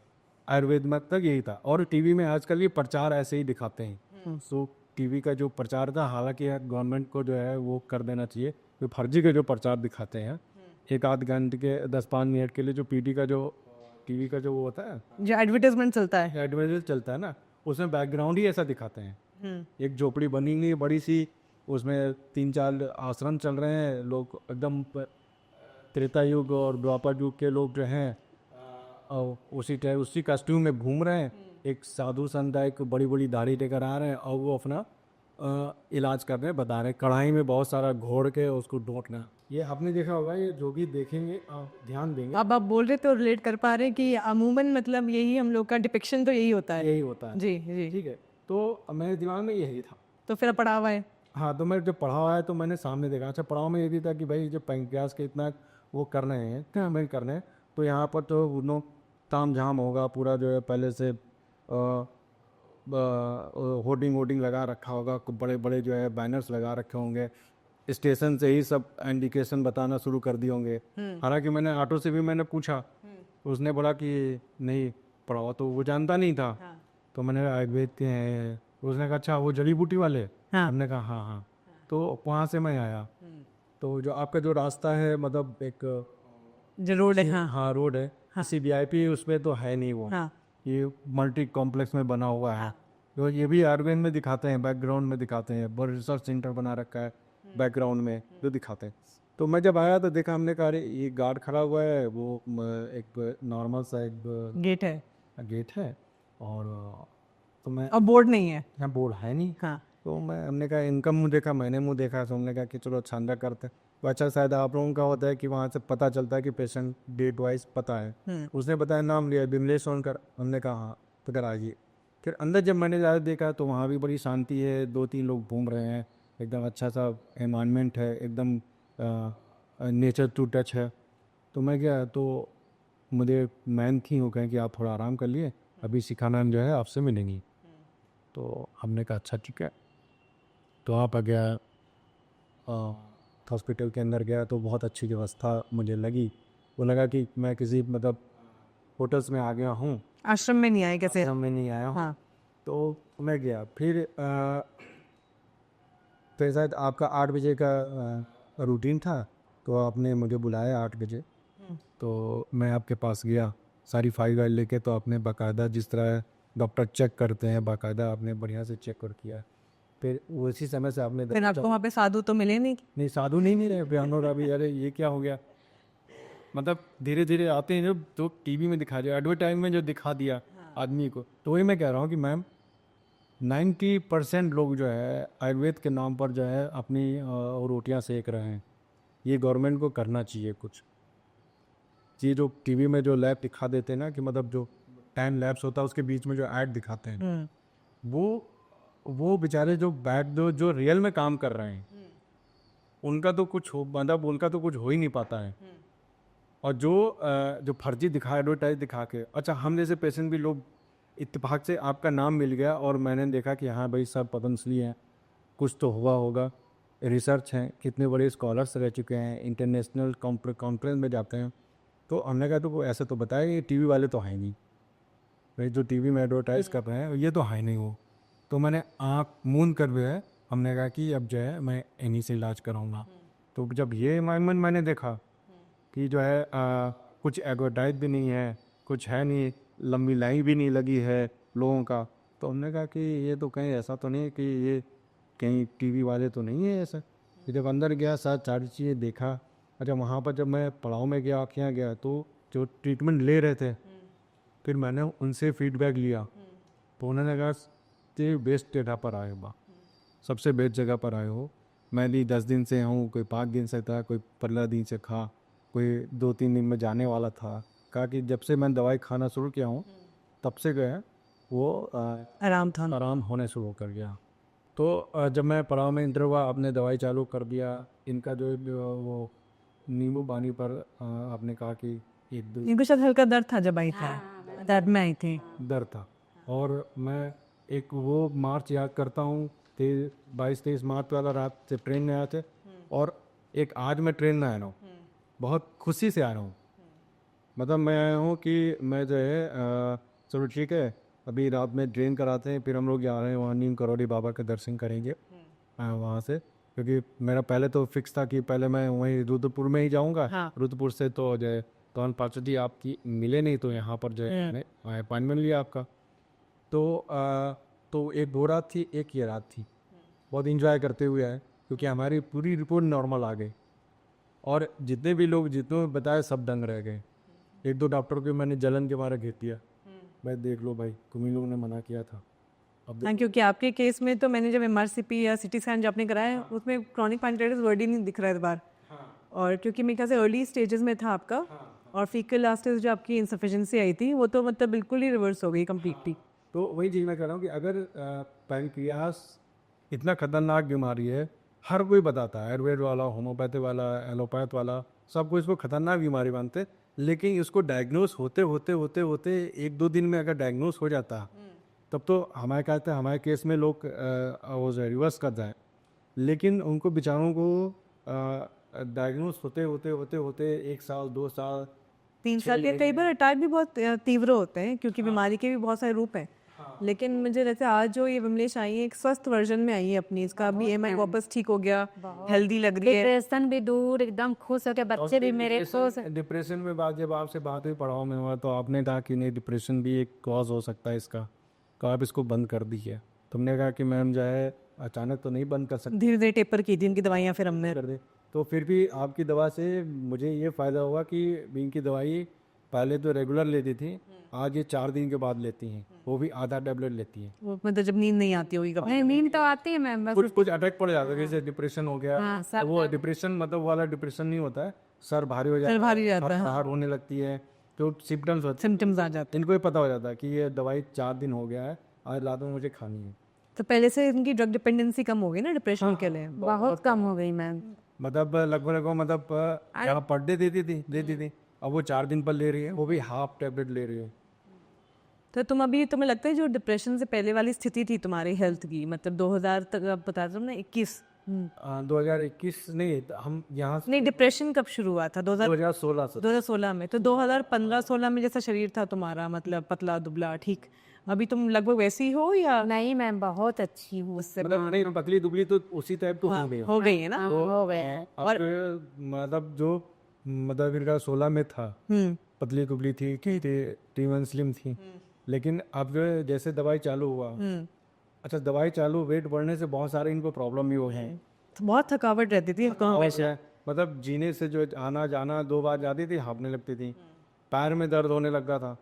आयुर्वेद में तक यही था। और टीवी में आजकल ये प्रचार ऐसे ही दिखाते हैं। सो टीवी का जो प्रचार था, हालांकि गवर्नमेंट को जो है वो कर देना चाहिए, तो फर्जी के जो प्रचार दिखाते हैं एक आध घंटे के 10-5 मिनट के लिए, जो पीटी का जो टीवी का जो वो होता है, जो एडवर्टाइजमेंट चलता है, एडवर्टाइज चलता है ना, उसमें बैकग्राउंड ही ऐसा दिखाते हैं। एक झोपड़ी बनी हुई है बड़ी सी, उसमें 3-4 आश्रम चल रहे हैं, लोग एकदम त्रेता युग और द्वापर युग के लोग जो हैं और उसी कॉस्ट्यूम में घूम रहे हैं, एक साधु संत एक बड़ी बड़ी दाढ़ी लेकर आ रहे हैं और वो अपना इलाज कर रहे हैं, बता रहे हैं कढ़ाई में बहुत सारा घोड़ के उसको डोटना। ये आपने देखा होगा, ये जो भी देखेंगे ध्यान देंगे। अब आप बोल रहे तो रिलेट कर पा रहे हैं कि अमूमन मतलब यही हम लोग का डिपिक्शन तो यही होता है। यही होता है, जी जी। ठीक है। तो मेरे दिमाग में यही था। तो फिर पढ़ा हुआ है। हाँ, तो मैं जब पढ़ा हुआ है तो मैंने सामने देखा। अच्छा, पढ़ाओ में ये भी था कि भाई जब पैंक्रियास के इतना वो कर रहे हैं, ट्रीटमेंट कर रहे हैं, तो यहाँ पर तो उन्होंने ताम झाम होगा पूरा, जो है पहले से होर्डिंग लगा रखा होगा, बड़े बड़े जो है बैनर्स लगा रखे होंगे, स्टेशन से ही सब इंडिकेशन बताना शुरू कर दिए होंगे। हालांकि मैंने ऑटो से भी मैंने पूछा, उसने बोला कि नहीं पढ़ाओ, तो वो जानता नहीं था। तो मैंने आयुर्वेद के हैं, उसने कहा अच्छा वो जड़ी बूटी वाले, हमने कहा हाँ। तो वहाँ से मैं आया तो जो आपका जो रास्ता है मतलब एक जो रोड है, हाँ हाँ रोड है, किसी वीआईपी उसमें तो है नहीं वो, हाँ ये मल्टी कॉम्प्लेक्स में बना हुआ है। तो ये भी आरबीएन में दिखाते हैं, बैकग्राउंड में दिखाते हैं, बड़ा रिसर्च सेंटर बना रखा है बैकग्राउंड में जो दिखाते हैं। तो मैं जब आया तो देखा, हमने कहा अरे ये गार्ड खड़ा हुआ है, वो एक नॉर्मल सा एक गेट है गेट है, और तो मैं और बोर्ड नहीं है। यहाँ बोर्ड है नहीं। हाँ तो हमने कहा इनका मुंह देखा, मैंने मुंह देखा, तो हमने कहा कि चलो शानदार करते हैं। तो अच्छा शायद आप लोगों का होता है कि वहाँ से पता चलता है कि पेशेंट डेट वाइज पता है। उसने बताया नाम लिया बिमलेश सोनकर, हमने कहा हाँ तो कर आइए। फिर अंदर जब मैंने ज़्यादा देखा तो वहाँ भी बड़ी शांति है, 2-3 लोग घूम रहे हैं, एकदम अच्छा सा एनवायरनमेंट है, एकदम नेचर टू टच है। तो मैं गया तो मुझे मैम थी, वो कहें कि आप थोड़ा आराम कर लिए, अभी शिखा मैम जो है आपसे मिलेंगी। तो हमने कहा अच्छा ठीक है। तो आप आ गया हॉस्पिटल के अंदर गया तो बहुत अच्छी व्यवस्था मुझे लगी। वो लगा कि मैं किसी मतलब होटल्स में आ गया हूँ, आश्रम में नहीं आए कैसे। आश्रम में नहीं आया हूँ। हाँ तो मैं गया फिर शायद आपका 8 बजे का रूटीन था, तो आपने मुझे बुलाया 8 बजे। तो मैं आपके पास गया, सारी फाइल वाइल लेके, तो आपने बाकायदा जिस तरह डॉक्टर चेक करते हैं बाकायदा आपने बढ़िया से चेक कर किया। फिर उसी समय से आपने फिर आपको वहाँ पे साधु तो मिले नहीं। नहीं साधु नहीं मिले बयानों का भी, अरे ये क्या हो गया। मतलब धीरे धीरे आते हैं, जो तो टीवी में दिखा दिया, एडवर्टाइज में जो दिखा दिया आदमी को। तो वही मैं कह रहा हूँ कि मैम 90% लोग जो है आयुर्वेद के नाम पर जो है अपनी रोटियां सेक रहे हैं। ये गवर्नमेंट को करना चाहिए कुछ। ये जो टीवी में जो लैब दिखा देते हैं ना, कि मतलब जो 10 लैब्स होता है उसके बीच में जो ऐड दिखाते हैं, वो बेचारे जो जो रियल में काम कर रहे हैं उनका तो कुछ हो, मतलब उनका तो कुछ हो ही नहीं पाता है। और जो फर्जी एडवर्टाइज दिखा के, अच्छा हम जैसे पेशेंट भी लोग इत्तेफाक से आपका नाम मिल गया और मैंने देखा कि हाँ भाई सब पद्मश्री हैं, कुछ तो हुआ होगा, रिसर्च हैं, कितने बड़े स्कॉलर्स रह चुके हैं, इंटरनेशनल कॉन्फ्रेंस में जाते हैं। तो हमने कहा तो वो ऐसे तो बताया ये टीवी वाले तो हैं नहीं भाई, जो टीवी में एडवर्टाइज कर रहे हैं ये तो है नहीं वो। तो मैंने आँख मूंद कर जो है हमने कहा कि अब जो है मैं इन्हीं से इलाज कराऊंगा। तो जब ये एनवायरनमेंट मैंने देखा कि जो है कुछ एडवर्टाइज भी नहीं है, कुछ है नहीं, लंबी लाइन भी नहीं लगी है लोगों का, तो हमने कहा कि ये तो कहीं ऐसा तो नहीं है कि ये कहीं टीवी वाले तो नहीं है ऐसा। फिर जब अंदर गया सारी चीज़ें देखा। अच्छा वहाँ पर जब मैं पड़ाव में गया, आँखें गया, तो जो ट्रीटमेंट ले रहे थे फिर मैंने उनसे फीडबैक लिया, तो उन्होंने कहा कि बेस्ट जगह पर आए हो, सबसे बेस्ट जगह पर आए हो। मैं भी 10 दिन से हूँ, कोई 5 दिन से था, कोई 15 दिन से खा, कोई 2-3 दिन में जाने वाला था। कहा कि जब से मैं दवाई खाना शुरू किया हूँ तब से गए वो आराम होने शुरू कर गया। तो जब मैं पड़ाव में इंटर हुआ आपने दवाई चालू कर दिया। इनका जो वो नींबू पानी पर आपने कहा कि इनको शायद हल्का दर्द था जब आई था, दर्द में आई थी, दर्द था। और मैं एक वो मार्च याद करता हूँ 22-23 मार्च वाला, रात से ट्रेन में आए थे, और एक आज मैं ट्रेन में आया हूँ, बहुत खुशी से आया हूँ। मतलब मैं आया हूँ कि मैं जो है चलो ठीक है अभी रात में ट्रेन कराते हैं, फिर हम लोग जा रहे हैं वहाँ नीम करौली बाबा के दर्शन करेंगे वहाँ से, क्योंकि मेरा पहले तो फिक्स था कि पहले मैं वहीं रुद्रपुर में ही जाऊँगा। हाँ। रुद्रपुर से तो जो है कौन पार्षद जी आपकी मिले नहीं, तो यहाँ पर जो है मैंने अपॉइंटमेंट लिया आपका। तो एक वो रात थी, एक ये रात थी, बहुत इंजॉय करते हुए आए, क्योंकि हमारी पूरी रिपोर्ट नॉर्मल आ गई और जितने भी लोग जितने बताए सब दंग रह गए। 1-2 डॉक्टर को मैंने जलन के मारे घेर दिया, भाई देख लो भाई कुछ लोगों ने मना किया था। अब हाँ क्योंकि आपके केस में तो मैंने जब MRCP या CT स्कैन जो आपने कराया उसमें क्रॉनिक पैंक्रियाटाइटिस वर्ड ही नहीं दिख रहा है इस बार। और क्योंकि मेरे ख्याल से अर्ली स्टेजेस में था आपका, और फीकल एलास्टिस जो आपकी इनसफिशिएंसी आई थी वो तो मतलब बिल्कुल ही रिवर्स हो गई कम्प्लीटली। तो वही चीज़ मैं कह रहा हूँ कि अगर पैंक्रियास इतना खतरनाक बीमारी है, हर कोई बताता है, आयुर्वेद वाला, होम्योपैथी वाला, एलोपैथ वाला, सबको इसको खतरनाक बीमारी मानते, लेकिन इसको डायग्नोस होते होते होते होते 1-2 दिन में अगर डायग्नोस हो जाता तब तो हमारे कहते हैं हमारे केस में लोग वो रिवर्स कर जाए, लेकिन उनको बेचारों को डायग्नोस होते होते होते होते 1 साल 2 साल 3 साल के कई बार अटैक भी बहुत तीव्र होते हैं क्योंकि बीमारी के भी बहुत सारे रूप हैं। लेकिन मुझे लगता है आज जो ये विमलेश आई है एक स्वस्थ वर्जन में आई है अपनी, इसका भी EMI वापस ठीक हो गया, हेल्दी लग रही है। डिप्रेशन भी दूर, एकदम खुश हो गए, बच्चे भी मेरे खुश। डिप्रेशन में बात, जब आपसे बात हुई पड़ाव में हुआ तो आपने कहा कि नहीं डिप्रेशन भी एक कॉज हो सकता है इसका, तो आप इसको बंद कर दीजिए। तुमने कहा कि मैम जो है अचानक तो नहीं बंद कर सकते, धीरे धीरे टेपर की थी इनकी दवाइयाँ फिर हमने। कर दे। तो फिर भी आपकी दवा से मुझे ये फ़ायदा हुआ कि इनकी दवाई पहले तो रेगुलर लेती थी, आज ये 4 दिन के बाद लेती हैं, वो भी आधा टैबलेट लेती हैं। वो मतलब जब नींद नहीं आती होगी कभी। नहीं, नींद तो आती है मैम, बस कुछ कुछ अटैक पड़ जाता है, जैसे डिप्रेशन हो गया। हाँ, सर वो डिप्रेशन मतलब वाला डिप्रेशन नहीं होता है, सर भारी हो जाता है, सर भारी रहता है, हार्ट होने लगती है, तो सिम्टम्स होते सिम्टम्स आ जाते हैं। इनको ये पता हो जाता है कि ये दवाई 4 दिन हो गया है, आज रात में मुझे खानी है। हैं। तो पहले से इनकी ड्रग डिपेंडेंसी कम हो गई ना डिप्रेशन के लिए। बहुत कम हो गई मैम। मतलब लगभग मतलब यहाँ पर डे देती थी, अब वो 4 दिन पर ले रही है, वो भी हाफ टैबलेट ले रही है। तो तुम अभी, तुम्हें लगता है जो डिप्रेशन से पहले वाली स्थिति थी तुम्हारी हेल्थ की, मतलब 2000 तक आप बता रहे हो ना 21, 2021 नहीं, हम यहाँ नहीं डिप्रेशन कब शुरू हुआ था? 2016 से 2016 में। तो 2015-16 में जैसा शरीर था तुम्हारा, मतलब पतला दुबला, ठीक, अभी तुम लगभग वैसी ही हो या नहीं मैम, बहुत अच्छी हूँ उससे, मतलब नहीं, पतली दुबली तो उसी टाइप तो हो गई हो गई है ना? हो गए हैं। और मतलब जो मतलब 2016 में था, पतली दुबली थी, टीवन स्लिम थी, लेकिन अब जो है जैसे दवाई चालू हुआ, अच्छा दवाई चालू, वेट बढ़ने से बहुत सारे इनको प्रॉब्लम भी हो हैं। तो बहुत थकावट रहती थी। वैसे मतलब जीने से जो आना जाना 2 बार जाती थी, हाँफने लगती थी, पैर में दर्द होने लगा था,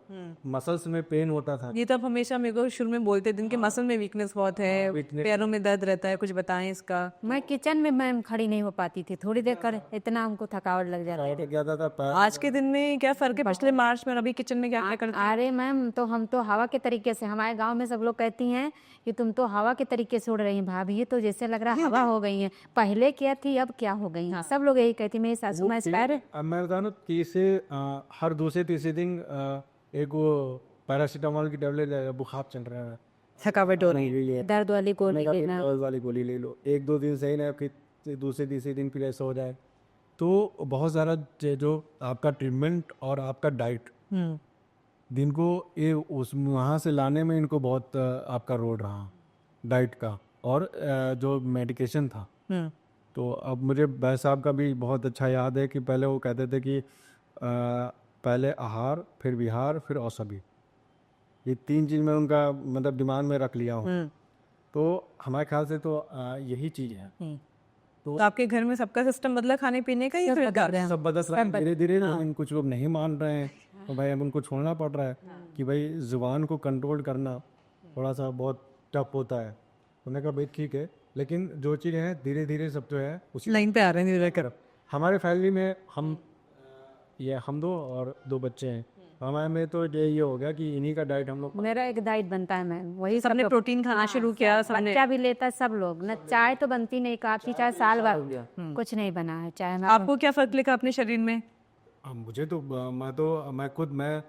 मसल्स में पेन होता था। ये तो आप हमेशा मेरे को शुरू में बोलते थे इनके मसल में वीकनेस बहुत है, पैरों में दर्द रहता है, कुछ बताएं इसका। मैं किचन में मैम खड़ी नहीं हो पाती थी, थोड़ी देर कर इतना हमको थकावट लग जाता है। क्या था पैर, आज के दिन में क्या फर्क है पिछले मार्च में और अभी किचन में क्या क्या करते अरे मैम, तो हम तो हवा के तरीके से, हमारे गांव में सब लोग कहती हैं कि तुम तो हवा के तरीके से उड़ रही हैं भाभी, ये तो जैसे लग रहा है हवा हो गई है, पहले क्या थी अब क्या हो गई हैं। सब लोग यही कहती, मेरी सासू माँ पैर। अब मैं बता दूं कि इसे हर दूसरे तीसरे दिन एक वो पैरासीटामोल की टेबलेट बुखार चल रहा है, थकावट हो नहीं ये दर्द वाली गोली लेना। दर्द वाली गोली ले लो, 1-2 दिन सही ना, फिर दूसरे तीसरे दिन फिर ऐसा हो जाए। तो बहुत सारा जो आपका ट्रीटमेंट और आपका डाइट, दिन को ये उस वहाँ से लाने में इनको बहुत आपका रोल रहा, डाइट का और जो मेडिकेशन था। तो अब मुझे भाई साहब का भी बहुत अच्छा याद है कि पहले वो कहते थे कि पहले आहार, फिर विहार, फिर औषधि, ये 3 चीज़ मैं उनका मतलब दिमाग में रख लिया हूँ। तो हमारे ख्याल से तो यही चीज़ है। तो आपके घर में सबका सिस्टम बदला खाने पीने का, या फिर सब बदल रहा है धीरे धीरे ना, कुछ लोग नहीं मान रहे हैं, तो भाई अब उनको छोड़ना पड़ रहा है कि भाई जुबान को कंट्रोल करना थोड़ा सा बहुत टफ होता है। उन्होंने कहा भाई ठीक है, लेकिन जो चीज़ है धीरे धीरे सब जो है उसी लाइन पे आ रहे हैं धीरे कर। हमारे फैमिली में हम 2 और 2 बच्चे हैं, हमारे में तो ये हो गया कि इन्हीं का डाइट हम लोग। मेरा एक डाइट बनता है मैम, वही सब सबने लोग- प्रोटीन खाना शुरू किया, सबने। बच्चा भी लेता है, सब लोग न, चाय तो बनती नहीं, काफी चाय साल बाद कुछ नहीं बना है चाय में। आपको क्या फर्क लिखा अपने शरीर में? मुझे तो मैं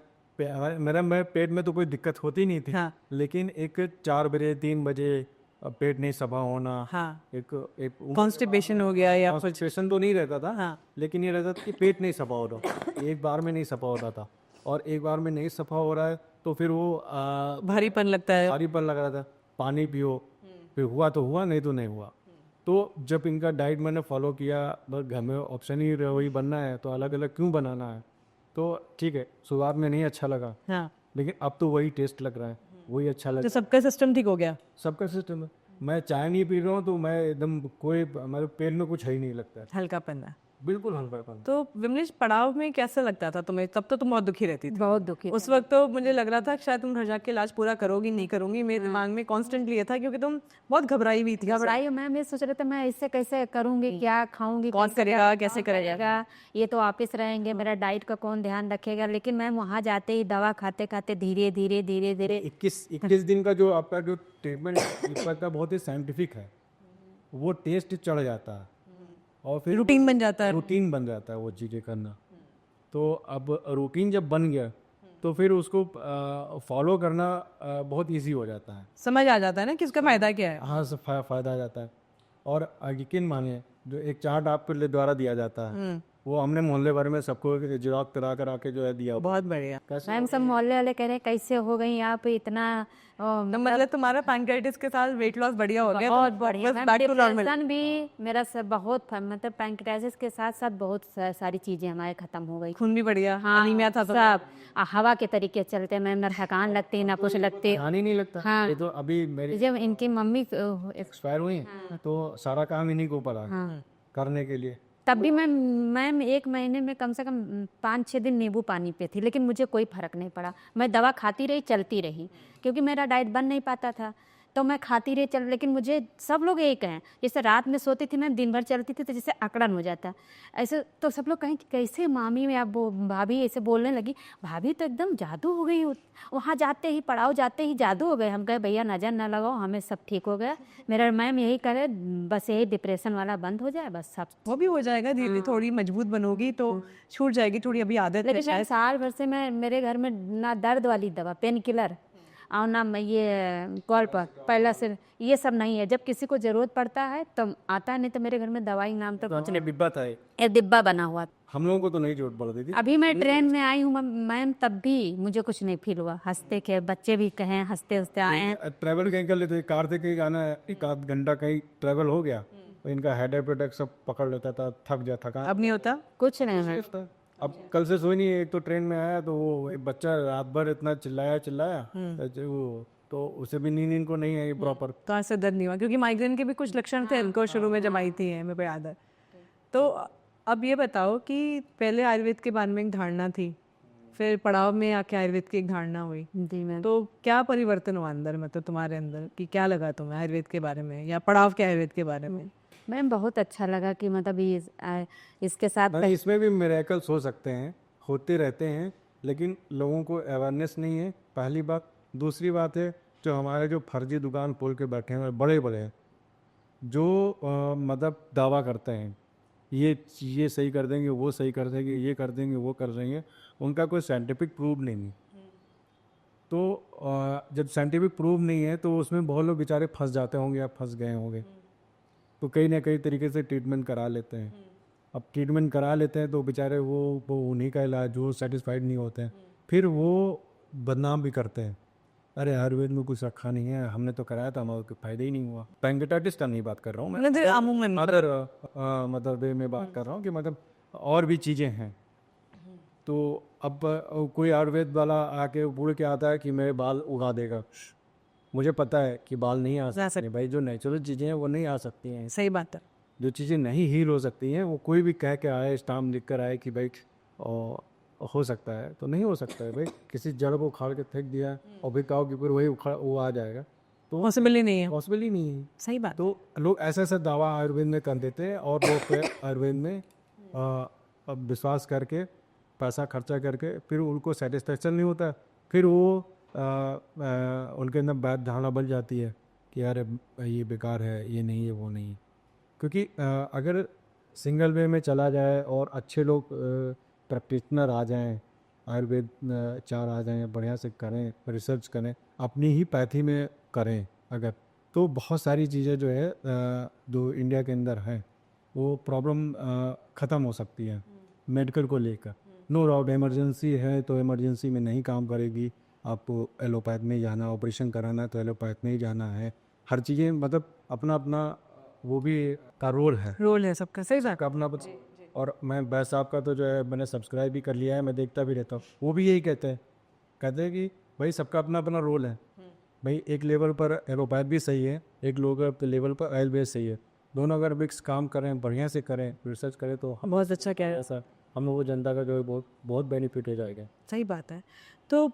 पेट में तो कोई दिक्कत होती नहीं थी, हाँ। लेकिन एक 4 बजे 3 बजे पेट नहीं सफा होना, हाँ। एक कॉन्स्टिपेशन हो गया या कॉन्स्टिपेशन तो नहीं रहता था, हाँ। लेकिन ये रहता था कि पेट नहीं सफा हो रहा, एक बार में नहीं सफा हो रहा था, और एक बार में नहीं सफा हो रहा है तो फिर वो भारीपन लगता है। भारीपन लग रहा था, पानी पियो, फिर हुआ तो हुआ, नहीं तो नहीं हुआ। तो जब इनका डाइट मैंने फॉलो किया, बस घर में ऑप्शन ही वही बनना है तो अलग अलग क्यों बनाना है, तो ठीक है, शुरुआत में नहीं अच्छा लगा, हाँ। लेकिन अब तो वही टेस्ट लग रहा है, वही अच्छा लग तो सबका सिस्टम ठीक हो गया। सबका सिस्टम है। मैं चाय नहीं पी रहा हूँ तो मैं एकदम कोई मतलब पेट में कुछ है ही नहीं लगता है, हल्का पन्ना। बिल्कुल हल्का। तो विमलेश, पड़ाव में कैसा लगता था तुम्हें? तब तो तुम बहुत दुखी रहती थी। बहुत दुखी उस वक्त तो मुझे लग रहा था कि शायद तुम घर जाके इलाज पूरा करोगी, नहीं करूंगी, मेरे दिमाग में कॉन्स्टेंटली ये था, क्योंकि तुम बहुत घबराई हुई थी। घबराई। मैम ये सोच रहे थे मैं इससे कैसे करूंगी, क्या खाऊंगी, कौन करेगा, कैसे करेगा? ये तो ऑफिस रहेंगे, मेरा डाइट का कौन ध्यान रखेगा। लेकिन मैम वहाँ जाते ही दवा खाते खाते धीरे धीरे धीरे धीरे 21 दिन का जो आपका जो ट्रीटमेंट का बहुत ही साइंटिफिक है, वो टेस्ट चढ़ जाता है और फिर रूटीन बन जाता है। रूटीन बन जाता है वो चीज़ें करना। तो अब रूटीन जब बन गया तो फिर उसको फॉलो करना बहुत इजी हो जाता है, समझ आ जाता है ना कि उसका फायदा क्या है। हाँ सब फ़ायदा आ जाता है। और यकीन मानिए, जो एक चार्ट आपके लिए द्वारा दिया जाता है वो हमने मोहल्ले भर में सबको जुराक करा करा के जो है दिया। बहुत बढ़िया। मैम सब मोहल्ले वाले कह रहे हैं कैसे हो गई आप इतना तो मतलब तुम्हारा पैंक्रेटिस के साथ वेट लॉस बढ़िया हो गया, बहुत बढ़िया ma'am. Back to normal. Depression भी मेरा सब बहुत मतलब पैंक्रियासिस के साथ साथ बहुत सारी चीजें हमारे खत्म हो गई। खून भी बढ़िया, हाँ अनीमिया था तो सब हवा के तरीके चलते मैम, ना थकान लगती ना कुछ लगती। ध्यान ही नहीं लगता। हाँ। ये तो अभी मेरी जब इनकी मम्मी एक्सपायर हुई तो सारा काम इन्हीं को पड़ा करने के लिए। तब भी मैम 1 महीने में कम से कम 5-6 दिन नींबू पानी पे थी, लेकिन मुझे कोई फर्क नहीं पड़ा। मैं दवा खाती रही, चलती रही, क्योंकि मेरा डाइट बन नहीं पाता था, तो मैं खाती रही चल। लेकिन मुझे सब लोग यही कहें, जैसे रात में सोती थी मैं, दिन भर चलती थी तो जैसे अकड़न हो जाता ऐसे, तो सब लोग कहें कि कैसे मामी में आप भाभी ऐसे बोलने लगी, भाभी तो एकदम जादू हो गई, वहाँ जाते ही पड़ाव जाते ही जादू हो गए। हम कहे भैया नज़र ना लगाओ, हमें सब ठीक हो गया। मेरा मैम यही करे, बस यही डिप्रेशन वाला बंद हो जाए, बस सब। वो भी हो जाएगा धीरे, थोड़ी मजबूत बनोगी तो छूट जाएगी, थोड़ी अभी आदत है लेकिन शायद। साल भर से मैं मेरे घर में ना दर्द वाली दवा पेन किलर और ना मैं ये कॉल पर पहला से ये सब नहीं है। जब किसी को जरूरत पड़ता है तो आता है, नहीं तो मेरे घर में दवाई नाम तो ने डिब्बा था ये। एक डिब्बा बना हुआ। हम लोगों को तो नहीं जरूरत पड़ती थी। अभी मैं ट्रेन में आई हूँ मैम, तब भी मुझे कुछ नहीं फील हुआ। हंसते के बच्चे भी कहें, हंसते हंसते आए हैं। ट्रैवल कहीं कर लेते, कार से कहीं आना है, 1 घंटा कहीं ट्रैवल हो गया तो इनका हेडेक सब पकड़ लेता था, थका। अब नहीं होता कुछ नहीं है। अब कल से सोई नहीं। एक तो ट्रेन में आया तो वो एक बच्चा रात भर इतना चिल्लाया वो, तो उसे भी नींद को नहीं आई प्रॉपर। तो आज से दर्द नहीं हुआ, क्योंकि माइग्रेन के भी कुछ लक्षण थे इनको शुरू में जब आई थी, मेरे को याद है। तो अब ये बताओ कि पहले आयुर्वेद के बारे में एक धारणा थी, फिर पड़ाव में आके आयुर्वेद की एक धारणा हुई, जी मैम। तो क्या परिवर्तन हुआ अंदर, मतलब तुम्हारे अंदर कि क्या लगा तुम्हें आयुर्वेद के बारे में या पड़ाव के आयुर्वेद के बारे में? मैम बहुत अच्छा लगा कि मतलब इसके साथ नहीं, इसमें भी मिरेकल्स हो सकते हैं, होते रहते हैं, लेकिन लोगों को अवेयरनेस नहीं है, पहली बात। दूसरी बात है, जो हमारे जो फर्जी दुकान खोल के बैठे हैं बड़े बड़े हैं, जो मतलब दावा करते हैं ये सही कर देंगे, वो सही कर देंगे, ये कर देंगे, वो कर देंगे, उनका कोई साइंटिफिक प्रूफ नहीं है। तो जब साइंटिफिक प्रूफ नहीं है तो उसमें बहुत लोग बेचारे फंस जाते होंगे या फंस गए होंगे, तो कहीं ना कहीं तरीके से ट्रीटमेंट करा लेते हैं। अब ट्रीटमेंट करा लेते हैं तो बेचारे वो उन्हीं का इलाज, जो सेटिस्फाइड नहीं होते हैं, फिर वो बदनाम भी करते हैं, अरे आयुर्वेद में कुछ रखा नहीं है, हमने तो कराया था, हमारा कोई फायदा ही नहीं हुआ। पैंक्रेटाइटिस का नहीं बात कर रहा हूँ मैं, मदर वे में बात कर रहा हूँ कि मतलब और भी चीज़ें हैं। तो अब कोई आयुर्वेद वाला आके पूरे के आता है कि मेरे बाल उगा देगा, मुझे पता है कि बाल नहीं आ सकते भाई, जो नेचुरल चीज़ें हैं वो नहीं आ सकती हैं। सही बात है। जो चीज़ें नहीं हील हो सकती हैं वो कोई भी कह के आए, स्टाम्प लिख कर आए कि भाई हो सकता है, तो नहीं हो सकता है भाई। किसी जड़ को उखाड़ के फेंक दिया और फिर कहो कि फिर वही वो आ जाएगा, तो पॉसिबल ही नहीं है। पॉसिबल ही नहीं है। सही बात। तो लोग ऐसा ऐसा दावा आयुर्वेद में कर देते हैं और लोग फिर आयुर्वेद में विश्वास करके पैसा खर्चा करके फिर उनको सेटिस्फेक्शन नहीं होता, फिर वो उनके अंदर बैड धारणा बन जाती है कि यार ये बेकार है, ये नहीं है, वो नहीं है। क्योंकि अगर सिंगल वे में चला जाए और अच्छे लोग प्रैक्टिशनर आ जाएं, आयुर्वेद 4 आ जाएं, बढ़िया से करें, रिसर्च करें, अपनी ही पैथी में करें अगर, तो बहुत सारी चीज़ें जो है जो इंडिया के अंदर हैं वो प्रॉब्लम ख़त्म हो सकती है मेडिकल को लेकर। नो डाउट इमरजेंसी है तो इमरजेंसी में नहीं काम करेगी, आपको एलोपैथ में ही जाना, ऑपरेशन कराना है तो एलोपैथ में ही जाना है। हर चीज़ें मतलब अपना अपना वो भी का रोल है सबका। सही बात। अपना। और मैं बैस साहब का तो जो है मैंने सब्सक्राइब भी कर लिया है, मैं देखता भी रहता हूँ, वो भी यही कहते हैं कि भाई सबका अपना अपना रोल है भाई। एक लेवल पर एलोपैथ भी सही है, एक लेवल पर आयुर्वेद सही है, दोनों अगर मिक्स काम करें, बढ़िया से करें, रिसर्च करें तो बहुत अच्छा कह रहे हैं। ऐसा हम लोगों को जनता का जो है बहुत बेनिफिट हो जाएगा। सही बात है। तो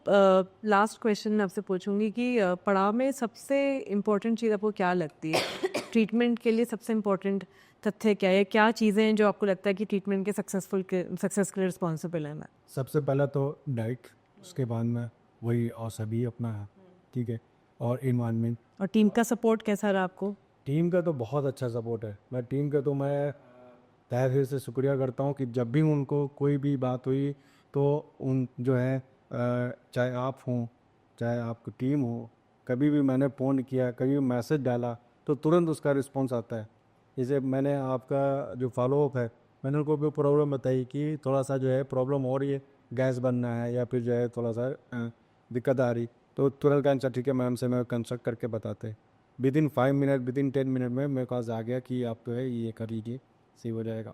लास्ट क्वेश्चन मैं आपसे पूछूंगी कि पड़ाव में सबसे इम्पोर्टेंट चीज़ आपको क्या लगती है? ट्रीटमेंट के लिए सबसे इम्पोर्टेंट तथ्य क्या है? क्या चीज़ें हैं जो आपको लगता है कि ट्रीटमेंट के सक्सेस के लिए रिस्पॉन्सिबल है? सबसे पहला तो डाइट, उसके बाद में वही और सभी अपना है, ठीक है, और इन्वायरमेंट। और टीम का सपोर्ट कैसा रहा आपको? टीम का तो बहुत अच्छा सपोर्ट है। मैं टीम का तो मैं तहे दिल से शुक्रिया करता हूँ कि जब भी उनको कोई भी बात हुई तो उन जो है चाहे आप हों चाहे आपकी टीम हो, कभी भी मैंने फ़ोन किया, कभी भी मैसेज डाला तो तुरंत उसका रिस्पॉन्स आता है। जैसे मैंने आपका जो फॉलोअप है मैंने उनको भी प्रॉब्लम बताई कि थोड़ा सा जो है प्रॉब्लम हो रही है, गैस बनना है या फिर जो है थोड़ा सा दिक्कत आ रही, तो तुरंत का आंसर ठीक है मैम से मैं कंसल्ट करके बताते। विदिन 5 मिनट विदिन 10 मिनट में मेरे पास आ गया कि आप जो है ये कर लीजिए, सही हो जाएगा।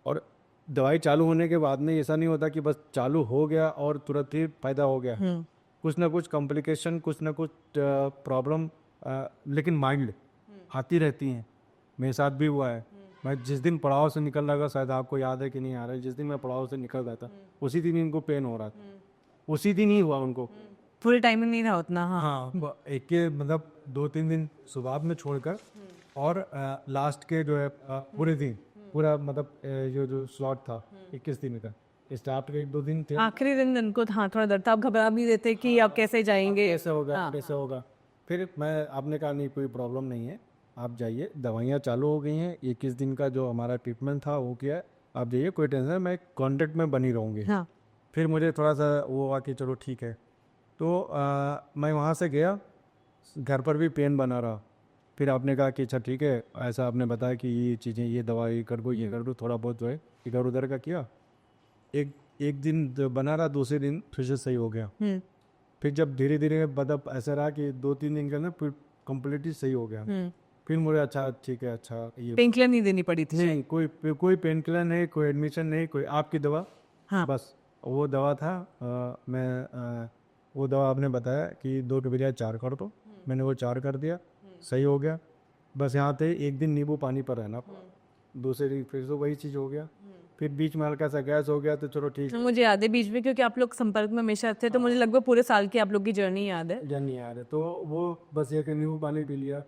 और दवाई चालू होने के बाद में ऐसा नहीं होता कि बस चालू हो गया और तुरंत ही फ़ायदा हो गया। कुछ ना कुछ कॉम्प्लिकेशन, कुछ ना कुछ प्रॉब्लम, लेकिन माइल्ड आती रहती हैं। मेरे साथ भी हुआ है। मैं जिस दिन पड़ाव से निकल रहा था, शायद आपको याद है कि नहीं आ रहा है, जिस दिन मैं पड़ाव से निकल रहा था उसी दिन इनको पेन हो रहा था, उसी दिन ही हुआ उनको। पूरे टाइम में नहीं रहा उतना। हाँ हाँ, एक के मतलब 2-3 दिन सुबह में छोड़कर और लास्ट के जो है पूरे दिन पूरा मतलब जो स्लॉट था 21 दिन का, स्टार्ट के 1-2 दिन थे, आखिरी दिन उनको हाँ थोड़ा डर था, आप घबरा भी देते कि आप कैसे जाएंगे। कैसे होगा कैसे होगा। फिर मैं आपने कहा नहीं कोई प्रॉब्लम नहीं है, आप जाइए, दवाइयाँ चालू हो गई हैं, 21 दिन का जो हमारा ट्रीटमेंट था वो किया है, आप जाइए, कोई टेंशन, मैं कॉन्टेक्ट में बनी रहूँगी। हाँ फिर मुझे थोड़ा सा वो हुआ कि चलो ठीक है, तो मैं वहाँ से गया, घर पर भी पेन बना रहा। फिर आपने कहा कि अच्छा ठीक है, ऐसा आपने बताया कि ये चीज़ें, ये दवाई कर दो, ये कर दो, थोड़ा बहुत जो है इधर उधर का किया। एक दिन जो बना रहा, दूसरे दिन फिर से सही हो गया। फिर जब धीरे धीरे मतलब ऐसा रहा कि 2-3 दिन के अंदर फिर कम्प्लीटली सही हो गया। फिर मुझे अच्छा ठीक है, अच्छा ये पेन किलर नहीं देनी पड़ी थी। नहीं, कोई पेन किलर नहीं, कोई एडमिशन नहीं, कोई आपकी दवा। हाँ बस वो दवा था। वो दवा आपने बताया कि 2 के बजाय 4 कर दो, मैंने वो 4 कर दिया, सही हो गया। बस यहाँ थे एक दिन नींबू पानी पर रहना, दूसरे दिन फिर से वही चीज़ हो गया। फिर बीच में हल्का सा गैस हो गया, तो चलो ठीक मुझे याद है बीच में, क्योंकि आप लोग संपर्क में हमेशा थे, तो मुझे लगभग पूरे साल की आप लोग की जर्नी याद है। जन नहीं आ रहे, तो वो बस एक नींबू पानी पी लिया,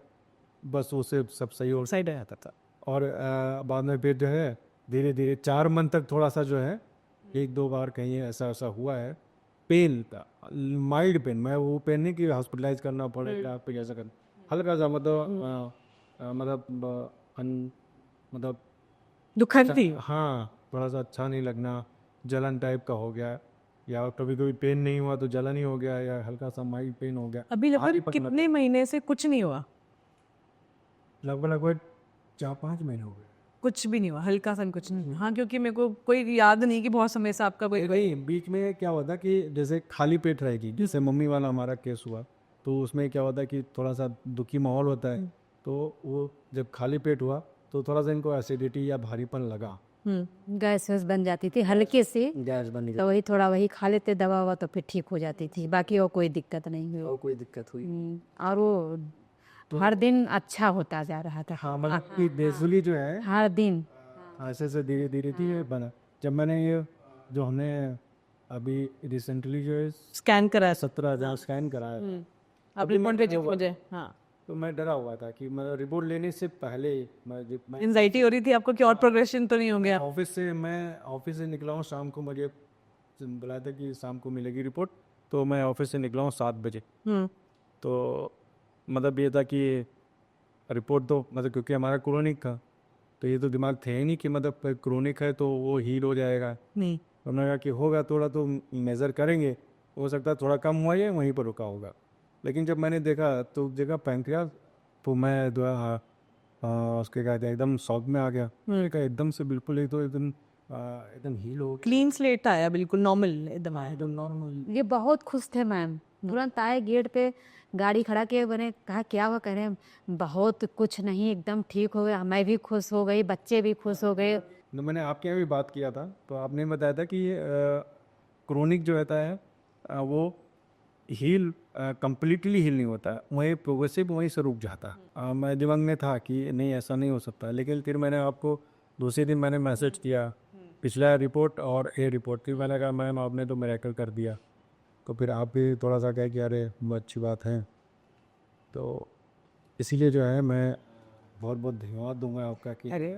बस उससे सब सही हो साइड आया था। और बाद में फिर जो है धीरे धीरे 4 मंथ तक थोड़ा सा जो है 1-2 बार कहीं ऐसा ऐसा हुआ है, पेन था, माइल्ड पेन, मैं वो पेन नहीं कि हॉस्पिटलाइज करना पड़ेगा फिर ऐसा करना, हल्का सा मतलब मतलब दुखद थी। हाँ, थोड़ा सा अच्छा नहीं लगना, जलन टाइप का हो गया, या कभी कभी पेन नहीं हुआ तो जलन ही हो गया, या हल्का सा माइल्ड पेन हो गया। अभी लगभग कितने महीने से कुछ नहीं हुआ? लगभग 4-5 महीने हो गए। कुछ भी नहीं हुआ, हल्का सा कुछ नहीं हुआ। हाँ, क्योंकि मेरे को कोई याद नहीं कि बहुत समय से आपका कोई नहीं, बीच में क्या होता कि जैसे खाली पेट रहेगी, जैसे मम्मी वाला हमारा केस हुआ, तो उसमें क्या होता कि थोड़ा सा दुखी माहौल होता है, तो वो जब खाली पेट हुआ तो थोड़ा सा इनको एसिडिटी या भारीपन लगा, गैस वैस बन जाती थी हल्के से, गैस बन तो वही थोड़ा वही खा लेते दवा हुआ तो फिर ठीक हो जाती थी, बाकी और कोई दिक्कत नहीं हुई। और कोई दिक्कत हुई। और वो हर दिन अच्छा होता जा रहा था। हाँ, मतलब कि बेसिकली जो है हर दिन ऐसे ऐसे धीरे धीरे धीरे बना। जब मैंने ये जो हमने अभी रिसेंटली जो है स्कैन कराया 17,000 स्कैन कराया, आप रिपोर्ट भेजे मुझे। हाँ, तो मैं डरा हुआ था कि मतलब रिपोर्ट लेने से पहले मैं एंजाइटी हो रही थी आपको कि और प्रोग्रेशन तो नहीं हो गया। ऑफिस से निकला हूँ शाम को, मुझे बुलाया था कि शाम को मिलेगी रिपोर्ट, तो मैं ऑफिस से निकला हूँ 7 बजे। तो मतलब ये था कि रिपोर्ट तो मतलब क्योंकि हमारा क्रोनिक था, तो ये तो दिमाग थे ही नहीं कि मतलब क्रोनिक है तो वो हील हो जाएगा। नहीं, तो उन्होंने कहा कि होगा थोड़ा तो मेज़र करेंगे, हो सकता है थोड़ा कम हुआ है वहीं पर रुका होगा। लेकिन जब मैंने देखा तो जगह पैंक्रियास, तो मैं जो है उसके कहते एकदम शॉक में आ गया। मैंने कहा एकदम से बिल्कुल ही तो एकदम हील हो गया, क्लीन स्लेट आया, बिल्कुल नॉर्मल एकदम आया। एकदम नॉर्मल। ये बहुत खुश थे मैम, तुरंत आए गेट पे, गाड़ी खड़ा किए, मैंने कहा क्या हुआ, कह रहे हैं बहुत कुछ नहीं, एकदम ठीक हो गया। मैं भी खुश हो गई, बच्चे भी खुश हो गए। तो मैंने आपके यहाँ भी बात किया था, तो आपने बताया था कि क्रोनिक जो रहता है वो हील कम्प्लीटली हील नहीं होता है, वहीं प्रोग्रेसिव वहीं से रुक जाता है। मैं दिमाग में था कि नहीं ऐसा नहीं हो सकता, लेकिन फिर मैंने आपको दूसरे दिन मैंने मैसेज किया, पिछला रिपोर्ट और ये रिपोर्ट, फिर मैंने कहा मैम आपने तो मिरेकल कर दिया, तो फिर आप भी थोड़ा सा कहे कि अरे अच्छी बात है। तो इसीलिए जो है मैं बहुत बहुत धन्यवाद दूंगा आपका कि अरे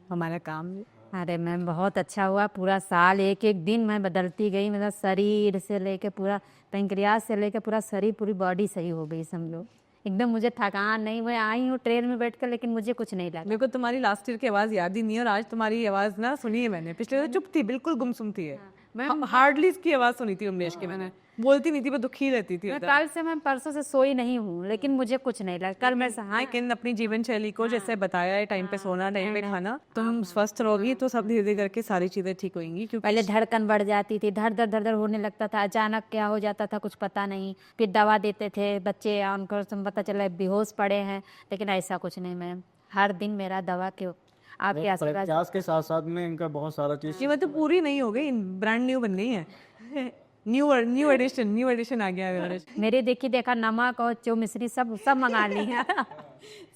हमारा काम। अरे मैम बहुत अच्छा हुआ, पूरा साल एक एक दिन मैं बदलती गई, मेरा शरीर से लेके पूरा पेंक्रियास से लेके पूरा शरीर, पूरी बॉडी सही हो गई समझो, एकदम मुझे थकान नहीं। मैं आई हूँ ट्रेन में बैठकर, लेकिन मुझे कुछ नहीं लगा। मेरे को तुम्हारी लास्ट ईयर की आवाज़ याद ही नहीं है, और आज तुम्हारी आवाज़ ना सुनी है मैंने। पिछले तो चुप थी, बिल्कुल गुमसुम थी है। मैम हार्डली इसकी आवाज़ सुनी थी उमेश की मैंने, बोलती नहीं थी, पर दुखी रहती थी। मैं कल से मैं परसों से सोई नहीं हूँ, लेकिन मुझे कुछ नहीं लगा। कल मैं हाँ लेकिन अपनी जीवन शैली को जैसे बताया है, टाइम पे सोना, टाइम पे खाना, तुम स्वस्थ रहोगी तो सब धीरे धीरे करके सारी चीजें ठीक होंगी। क्योंकि पहले धड़कन बढ़ जाती थी, धड़ धड़ धड़ धड़ होने लगता था, अचानक क्या हो जाता था कुछ पता नहीं। फिर दवा देते थे बच्चे, उनको पता चला बेहोश पड़े हैं, लेकिन ऐसा कुछ नहीं मैम। हर दिन मेरा दवा के आपके आसपास प्रयास के साथ साथ में इनका बहुत सारा चीज ये मतलब पूरी नहीं हो गई, ब्रांड न्यू बन गई है। न्यू एडिशन आ गया है। मेरे देखा नमक और चो मिश्री सब मंगा ली है।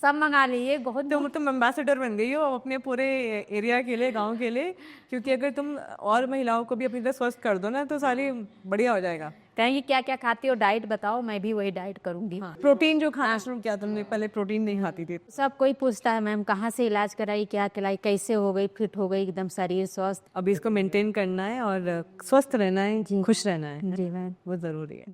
सब मंगा ली है। बहुत तुम एम्बेसडर बन गई हो अपने पूरे एरिया के लिए, गांव के लिए, क्योंकि अगर तुम और महिलाओं को भी अपनी तरह स्वस्थ कर दो ना तो सारी बढ़िया हो जाएगा। कहेंगी क्या क्या खाती हो, डाइट बताओ, मैं भी वही डाइट करूंगी। प्रोटीन जो खाना शुरू किया तुमने, पहले प्रोटीन नहीं खाती थी। सब कोई पूछता है मैम कहाँ से इलाज कराई, क्या खिलाई, कैसे हो गई, फिट हो गई एकदम शरीर स्वस्थ। अभी इसको मेंटेन करना है और स्वस्थ रहना है, खुश रहना है, जी मैम। वो जरूरी है।